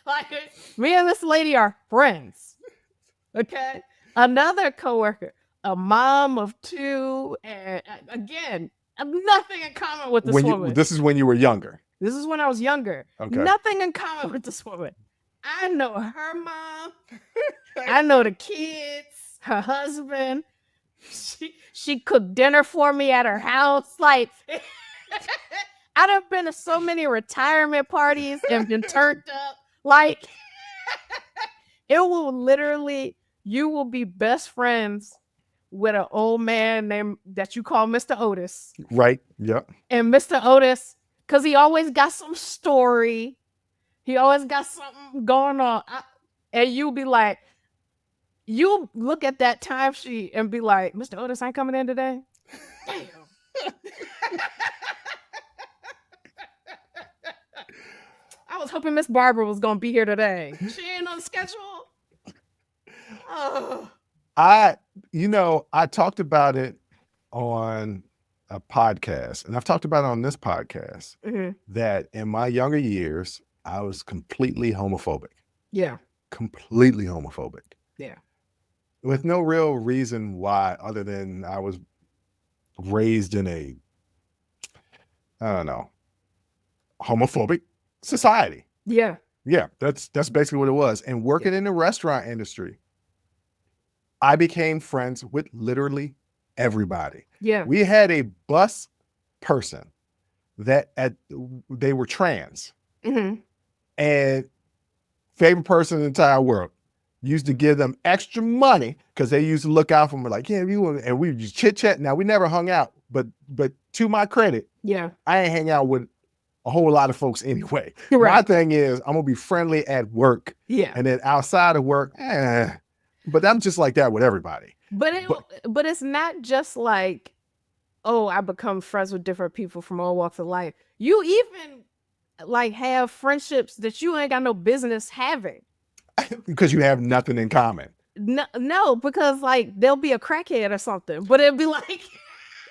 Like, me and this lady are friends. Okay. Another coworker, a mom of 2, and again, nothing in common with this woman. This is when you were younger. This is when I was younger. Okay. Nothing in common with this woman. I know her mom. I know the kids, her husband. She cooked dinner for me at her house. Like, I'd have been to so many retirement parties and been turned up. Like, it will literally, you will be best friends with an old man named that you call Mr. Otis. Right. Yep. And Mr. Otis, because he always got some story. He always got something going on. And you'll be like, you look at that timesheet and be like, Mr. Otis ain't coming in today? Damn. I was hoping Miss Barbara was going to be here today. She ain't on the schedule. Oh. I talked about it on a podcast, and I've talked about it on this podcast, that in my younger years, I was completely homophobic. Yeah. Completely homophobic. Yeah. With no real reason why, other than I was raised in a, I don't know, homophobic society. Yeah. Yeah, that's basically what it was. And working in the restaurant industry, I became friends with literally everybody. Yeah. We had a bus person that they were trans. And favorite person in the entire world. Used to give them extra money because they used to look out for me like, yeah, and we just chit chat. Now we never hung out, but to my credit, yeah, I ain't hang out with a whole lot of folks anyway. Right. My thing is I'm gonna be friendly at work. Yeah. And then outside of work, but I'm just like that with everybody. But it's not just like, oh, I become friends with different people from all walks of life. You even like have friendships that you ain't got no business having. Because you have nothing in common. No, because like there'll be a crackhead or something, but it'll be like,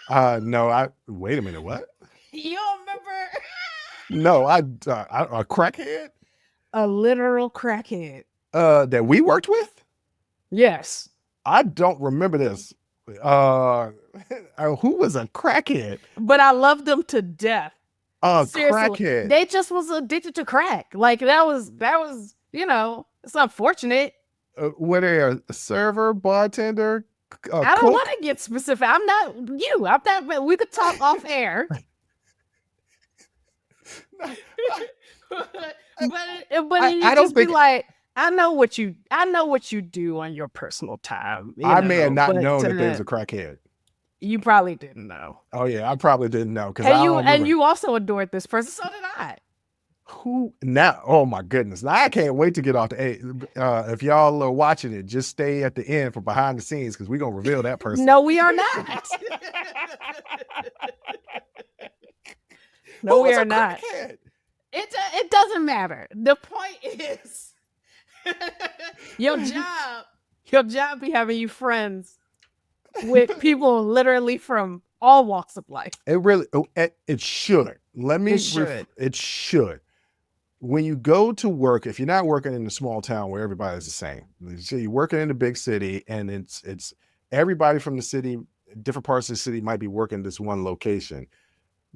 no, wait a minute, what? You don't remember? No, a crackhead? A literal crackhead. That we worked with? Yes. I don't remember this. Who was a crackhead? But I loved them to death. Seriously, crackhead. They just was addicted to crack. Like that was, it's unfortunate. Were they a server, bartender? I don't want to get specific. I'm not you. I'm not. We could talk off air. but it just be like, I know what you do on your personal time. I may have not but, known that there was a crackhead. You probably didn't know. Oh yeah, I probably didn't know because I don't remember. And you also adored this person. So did I. Who now? Oh my goodness! Now I can't wait to get off the. If y'all are watching it, just stay at the end for behind the scenes because we're gonna reveal that person. No, we are not. No, we are not. Crackhead? It doesn't matter. The point is, your job be having you friends with people literally from all walks of life. It really, it should. It should. When you go to work, if you're not working in a small town where everybody's the same, so you're working in a big city, and it's everybody from the city, different parts of the city might be working this one location.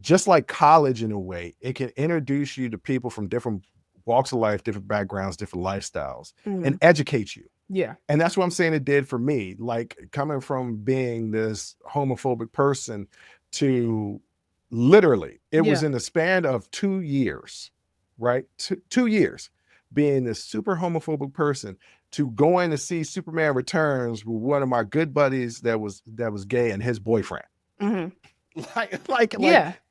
Just like college in a way, it can introduce you to people from different walks of life, different backgrounds, different lifestyles, and educate you. Yeah. And that's what I'm saying it did for me. Like coming from being this homophobic person to literally, it was in the span of 2 years, right? 2 years being this super homophobic person to going to see Superman Returns with one of my good buddies that was gay and his boyfriend. Like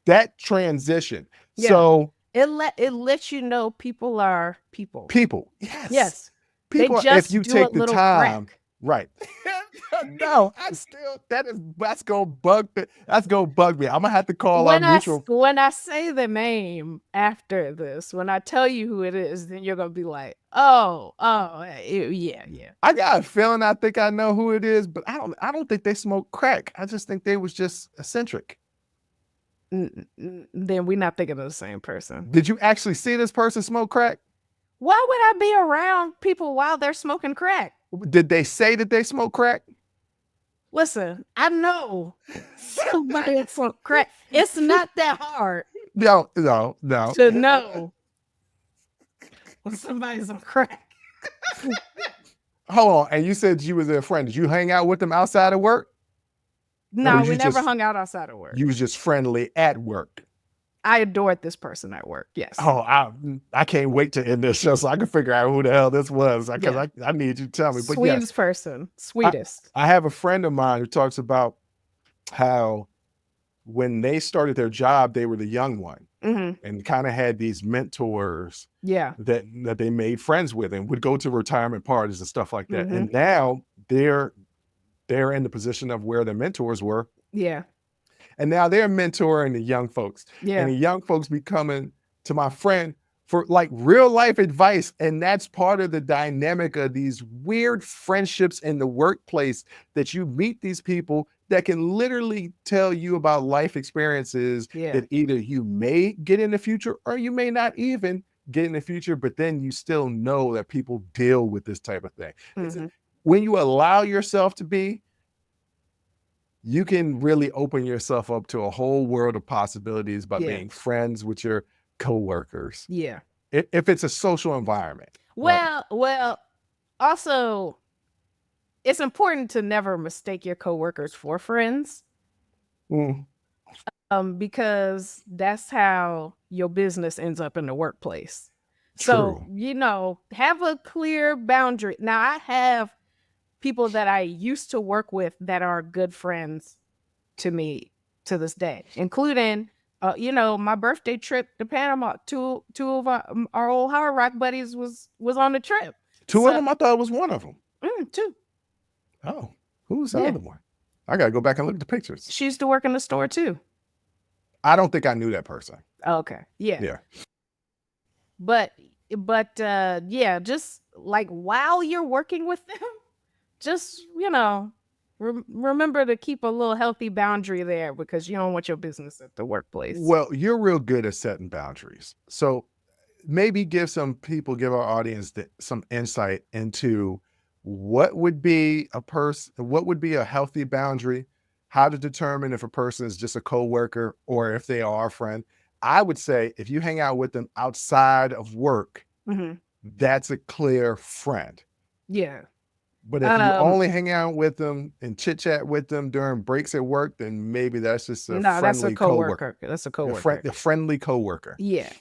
that transition. Yeah. So it lets you know people are people. People, yes. Yes. People, just if you do take a the little time, crack. right? No, that's gonna bug me. I'm gonna have to call our mutual. When I say the name after this, when I tell you who it is, then you're gonna be like, oh, yeah. I got a feeling I think I know who it is, but I don't think they smoke crack. I just think they was just eccentric. Then we're not thinking of the same person. Did you actually see this person smoke crack? Why would I be around people while they're smoking crack? Did they say that they smoke crack? Listen, I know somebody that smoked crack. It's not that hard. No. To know when somebody's on crack. Hold on. And you said you was their friend. Did you hang out with them outside of work? No, we never hung out outside of work. You was just friendly at work. I adored this person at work. Yes. Oh, I can't wait to end this show so I can figure out who the hell this was because I need you to tell me. But sweetest person. Sweetest. I have a friend of mine who talks about how when they started their job, they were the young one and kind of had these mentors that they made friends with and would go to retirement parties and stuff like that. And now they're in the position of where their mentors were. Yeah. And now they're mentoring the young folks. Yeah. And the young folks be coming to my friend for like real life advice. And that's part of the dynamic of these weird friendships in the workplace that you meet these people that can literally tell you about life experiences that either you may get in the future or you may not even get in the future, but then you still know that people deal with this type of thing. When you allow yourself to be, you can really open yourself up to a whole world of possibilities by being friends with your coworkers. Yeah. If it's a social environment. Well, also, it's important to never mistake your coworkers for friends. Because that's how your business ends up in the workplace. True. So, have a clear boundary. Now, I have people that I used to work with that are good friends to me to this day, including, my birthday trip to Panama. Two of our old Hard Rock buddies was on the trip. Two of them? I thought it was one of them. Two. Oh, who's the other one? I got to go back and look at the pictures. She used to work in the store too. I don't think I knew that person. Okay. Yeah. Yeah. But just like while you're working with them, just, remember to keep a little healthy boundary there because you don't want your business at the workplace. Well, you're real good at setting boundaries. So maybe give our audience some insight into what would be a healthy boundary, how to determine if a person is just a coworker or if they are a friend. I would say if you hang out with them outside of work, that's a clear friend. Yeah. But if you only hang out with them and chit chat with them during breaks at work, then maybe that's just a friendly coworker. That's a coworker. A friendly coworker. Yeah.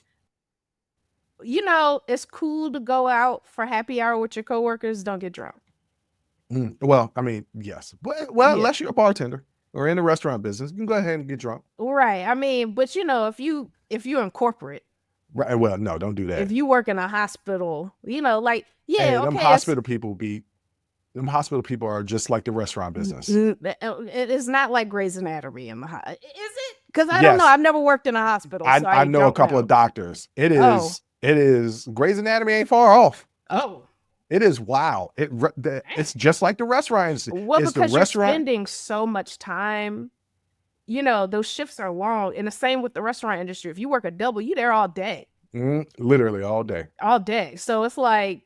it's cool to go out for happy hour with your coworkers. Don't get drunk. Well, I mean, yes. Well, Yeah. unless you're a bartender or in the restaurant business, you can go ahead and get drunk. Right. I mean, but if you're in corporate, Right. Well, no, don't do that. if you work in a hospital, like, Hey, okay, them hospital people are just like the restaurant business. it is not like Grey's Anatomy in the is it? Because I Yes. don't know. I've never worked in a hospital. So I know a couple of doctors. It is Grey's Anatomy ain't far off. Oh. It is wow. It's just like the restaurant industry. Well, it's because the restaurant. you're spending so much time, those shifts are long. And the same with the restaurant industry. If you work a double, you're there all day. Literally all day. All day. So it's like,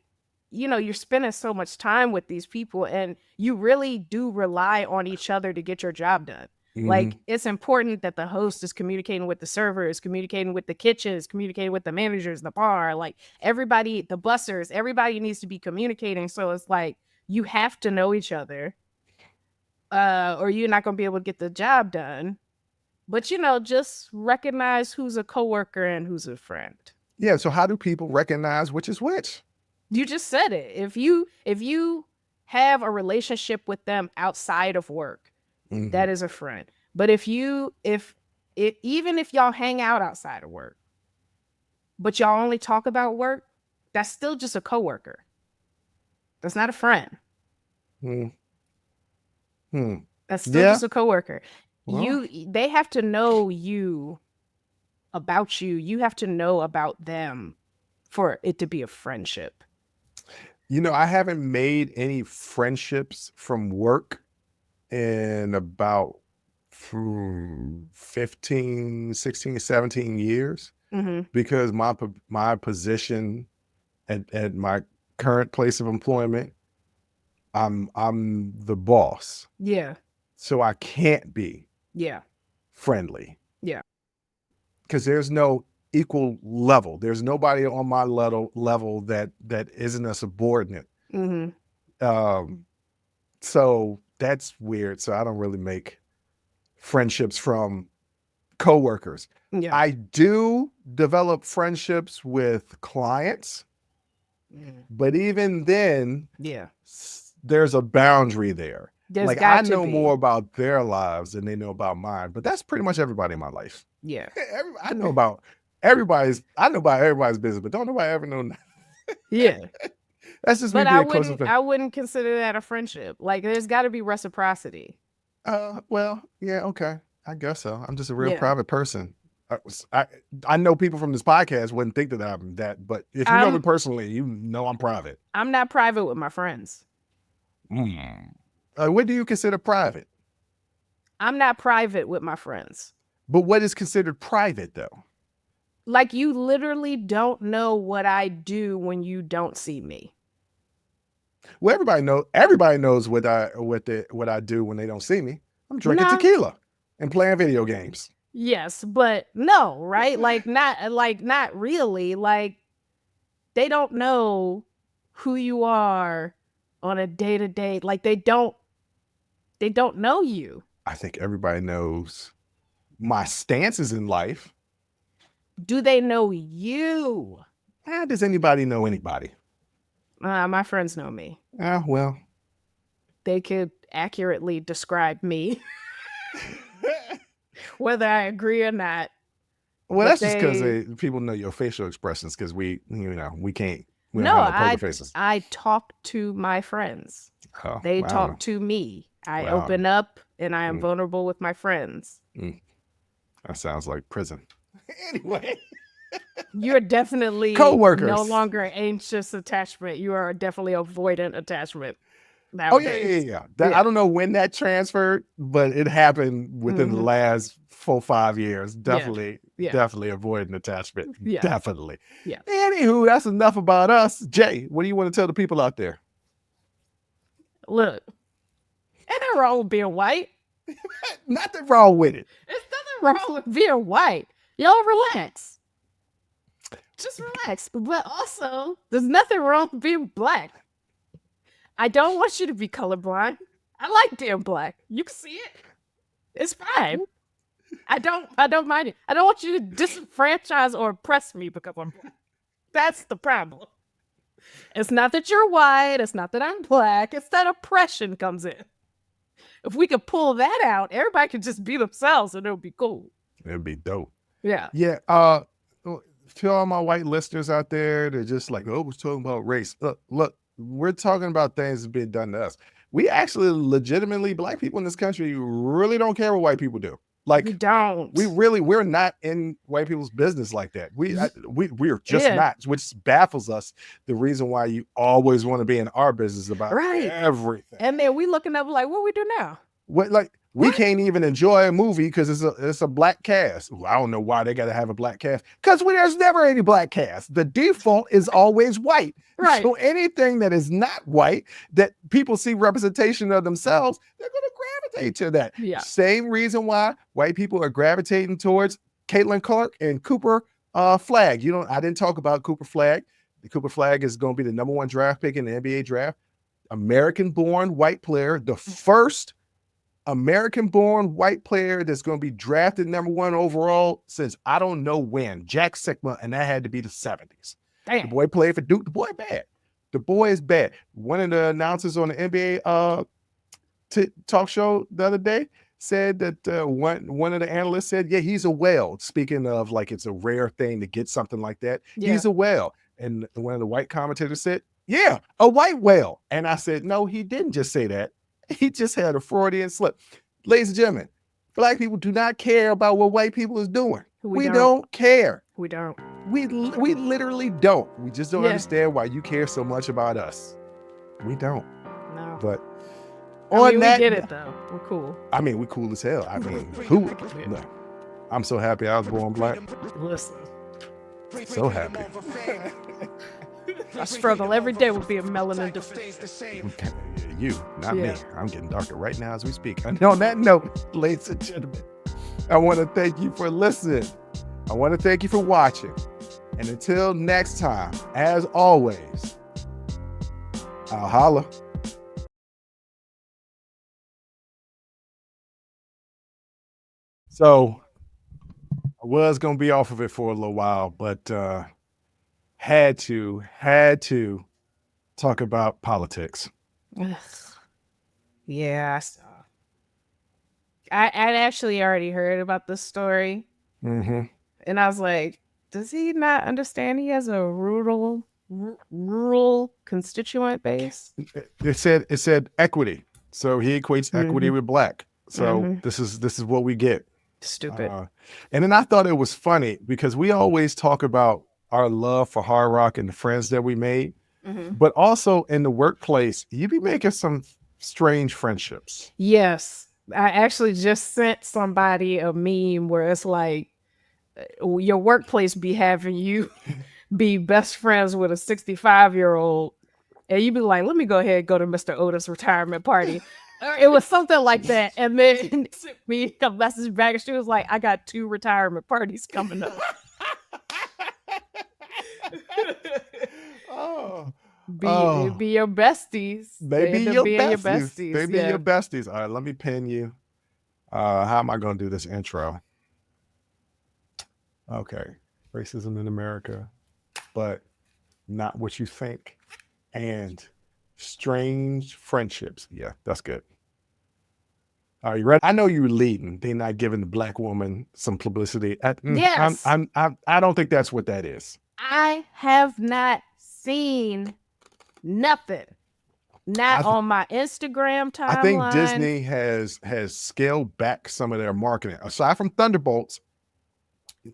you're spending so much time with these people and you really do rely on each other to get your job done. Like, it's important that the host is communicating with the servers, communicating with the kitchens, communicating with the managers, the bar, like everybody, the bussers, everybody needs to be communicating. So it's like, you have to know each other or you're not going to be able to get the job done. But, just recognize who's a coworker and who's a friend. Yeah. So how do people recognize which is which? You just said it. If you have a relationship with them outside of work, that is a friend. But even if y'all hang out outside of work, but y'all only talk about work, that's still just a coworker. That's not a friend. That's still just a coworker. Well, they have to know you about you. You have to know about them for it to be a friendship. I haven't made any friendships from work in about 15, 16, 17 years because my position at my current place of employment, I'm the boss. Yeah. So I can't be friendly. Yeah. Because there's no equal level. There's nobody on my level that isn't a subordinate. So that's weird. So I don't really make friendships from coworkers. Yeah. I do develop friendships with clients, but even then, there's a boundary there. Like I know more about their lives than they know about mine, but that's pretty much everybody in my life. Yeah. I know about everybody's business, but don't nobody ever know. Yeah. That's just me but being close to I wouldn't consider that a friendship. Like there's got to be reciprocity. Well, yeah, okay. I guess so. I'm just a real private person. I know people from this podcast wouldn't think that I'm that, but if you know me personally, you know I'm private. I'm not private with my friends. What do you consider private? I'm not private with my friends. But what is considered private though? Like you literally don't know what I do when you don't see me. Well, everybody knows what I do when they don't see me. I'm drinking tequila and playing video games. Yes, but no, right? Like not really. Like they don't know who you are on a day-to-day. Like they don't know you. I think everybody knows my stances in life. Do they know you? How does anybody know anybody? My friends know me. Well. They could accurately describe me. Whether I agree or not. Well, that's just because people know your facial expressions because we can't. We don't have poker faces. I talk to my friends. Oh, they talk to me. I open up and I am vulnerable with my friends. That sounds like prison. Anyway. You're definitely coworkers. No longer anxious attachment. You are definitely avoidant attachment. Nowadays. Oh yeah. I don't know when that transferred, but it happened within the last 4-5 years. Definitely avoidant attachment. Yeah. Definitely. Yeah. Anywho, that's enough about us. Jay, what do you want to tell the people out there? Look, ain't nothing wrong with being white. Nothing wrong with it. There's nothing wrong with being white. Y'all relax. Just relax. But also, there's nothing wrong with being black. I don't want you to be colorblind. I like being black. You can see it. It's fine. I don't mind it. I don't want you to disenfranchise or oppress me because I'm black. That's the problem. It's not that you're white. It's not that I'm black. It's that oppression comes in. If we could pull that out, everybody could just be themselves and it'll be cool. It'd be dope. Yeah. Yeah. To all my white listeners out there, they're just like, oh, we're talking about race. Look, we're talking about things that's being done to us. We actually legitimately, black people in this country really don't care what white people do. Like, we don't. We're not in white people's business like that. We're just not, which baffles us. The reason why you always want to be in our business about everything. And then we looking up like, what we do now? We can't even enjoy a movie because it's a black cast. Well, I don't know why they got to have a black cast, because there's never any black cast. The default is always white. Right. So anything that is not white, that people see representation of themselves, they're going to gravitate to that. Yeah. Same reason why white people are gravitating towards Caitlin Clark and Cooper Flagg. I didn't talk about Cooper Flagg. The Cooper Flagg is going to be the #1 draft pick in the NBA draft. American-born white player, the first American-born white player that's going to be drafted #1 overall since I don't know when, Jack Sikma, and that had to be the 70s. Damn. The boy played for Duke. The boy bad. The boy is bad. One of the announcers on the NBA talk show the other day said that one of the analysts said, yeah, he's a whale. Speaking of, like, it's a rare thing to get something like that. Yeah. He's a whale. And one of the white commentators said, yeah, a white whale. And I said, no, he didn't just say that. He just had a Freudian slip. Ladies and gentlemen, black people do not care about what white people is doing. We don't care. We don't. We literally don't. We just don't understand why you care so much about us. We don't. No. But we get it though. We're cool. I mean, we're cool as hell. I mean, who? No. I'm so happy I was born black. Listen. So happy. I struggle every day with being melanin deficient. You, not me. I'm getting darker right now as we speak. And on that note, ladies and gentlemen, I want to thank you for listening. I want to thank you for watching. And until next time, as always, I'll holla. So I was going to be off of it for a little while, but had to talk about politics. Yeah, I saw. I'd actually already heard about this story. Mm-hmm. And I was like, does he not understand he has a rural constituent base? It said equity. So he equates equity with black. So this is what we get. Stupid. And then I thought it was funny because we always talk about our love for hard rock and the friends that we made. But also in the workplace, you be making some strange friendships. Yes. I actually just sent somebody a meme where it's like your workplace be having you be best friends with a 65-year-old and you be like, let me go ahead and go to Mr. Otis' retirement party. It was something like that. And then me a message back and she was like, I got 2 retirement parties coming up. Be your besties. They be your besties. They be your besties. All right, let me pin you. How am I going to do this intro? Okay. Racism in America, but not what you think. And strange friendships. Yeah, that's good. Are you ready? I know you're leading. They're not giving the black woman some publicity. Yes. I don't think that's what that is. I have not seen nothing. Not on my Instagram timeline. I think Disney has scaled back some of their marketing. Aside from Thunderbolts,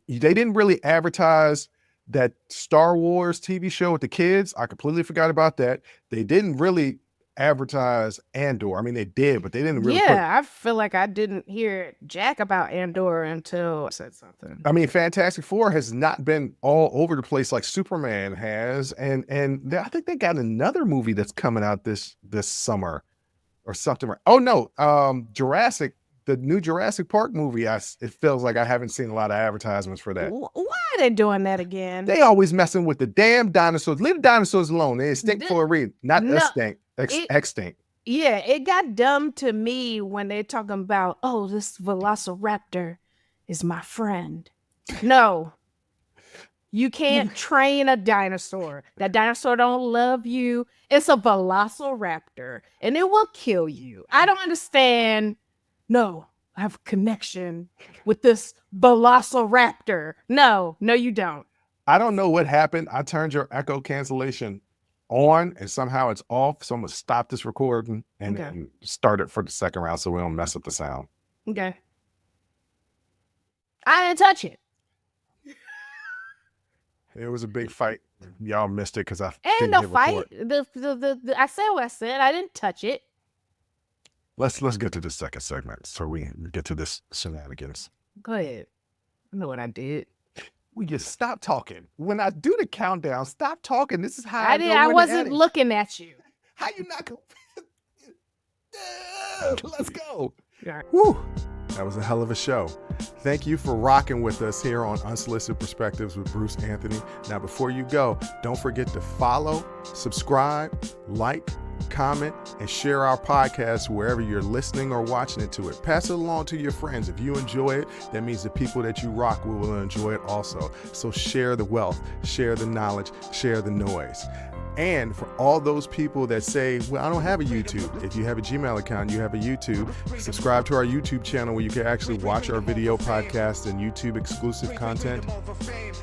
they didn't really advertise that Star Wars TV show with the kids. I completely forgot about that. They didn't really advertise Andor. I mean, they did, but they didn't really. Yeah, I feel like I didn't hear jack about Andor until I said something. I mean, Fantastic Four has not been all over the place like Superman has, and I think they got another movie that's coming out this summer or something. Oh no, the new Jurassic Park movie. It feels like I haven't seen a lot of advertisements for that. Why are they doing that again? They always messing with the damn dinosaurs. Leave the dinosaurs alone. They stink for a reason. Not extinct. Extinct. Yeah, it got dumb to me when they're talking about, oh, this velociraptor is my friend. No. You can't train a dinosaur. That dinosaur don't love you. It's a velociraptor, and it will kill you. I don't understand. No, I have a connection with this velociraptor. No, you don't. I don't know what happened. I turned your echo cancellation on and somehow it's off. So I'm going to stop this recording and then start it for the second round so we don't mess up the sound. Okay. I didn't touch it. It was a big fight. Y'all missed it because I ain't no fight. I said what I said. I didn't touch it. Let's get to the second segment so we get to this shenanigans. Go ahead. I know what I did. We just stop talking. When I do the countdown, stop talking. This is how I did. I wasn't looking at you. How you not go? Let's go. All right. Whew. That was a hell of a show. Thank you for rocking with us here on Unsolicited Perspectives with Bruce Anthony. Now, before you go, don't forget to follow, subscribe, like, comment, and share our podcast wherever you're listening or watching it to it. Pass it along to your friends. If you enjoy it, that means the people that you rock will enjoy it also. So share the wealth, share the knowledge, share the noise. And for all those people that say, well, I don't have a YouTube. If you have a Gmail account, you have a YouTube. Subscribe to our YouTube channel where you can actually watch our video podcast and YouTube exclusive content.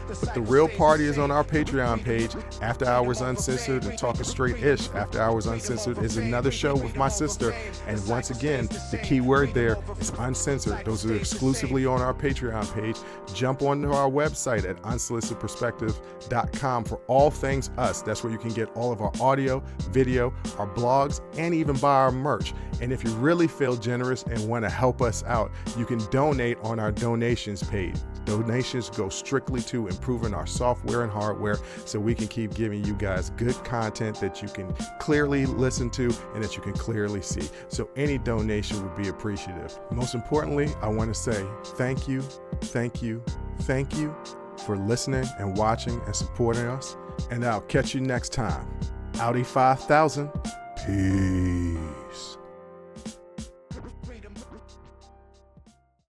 But the real party is on our Patreon page, After Hours Uncensored and Talking Straight-ish. After Hours Uncensored is another show with my sister. And once again, the key word there is uncensored. Those are exclusively on our Patreon page. Jump onto our website at unsolicitedperspective.com for all things us. That's where you can get all of our audio, video, our blogs, and even buy our merch. And if you really feel generous and want to help us out, you can donate on our donations page. Donations go strictly to improving our software and hardware so we can keep giving you guys good content that you can clearly listen to and that you can clearly see. So any donation would be appreciative. Most importantly, I want to say thank you for listening and watching and supporting us. And I'll catch you next time. Audi 5000. Peace.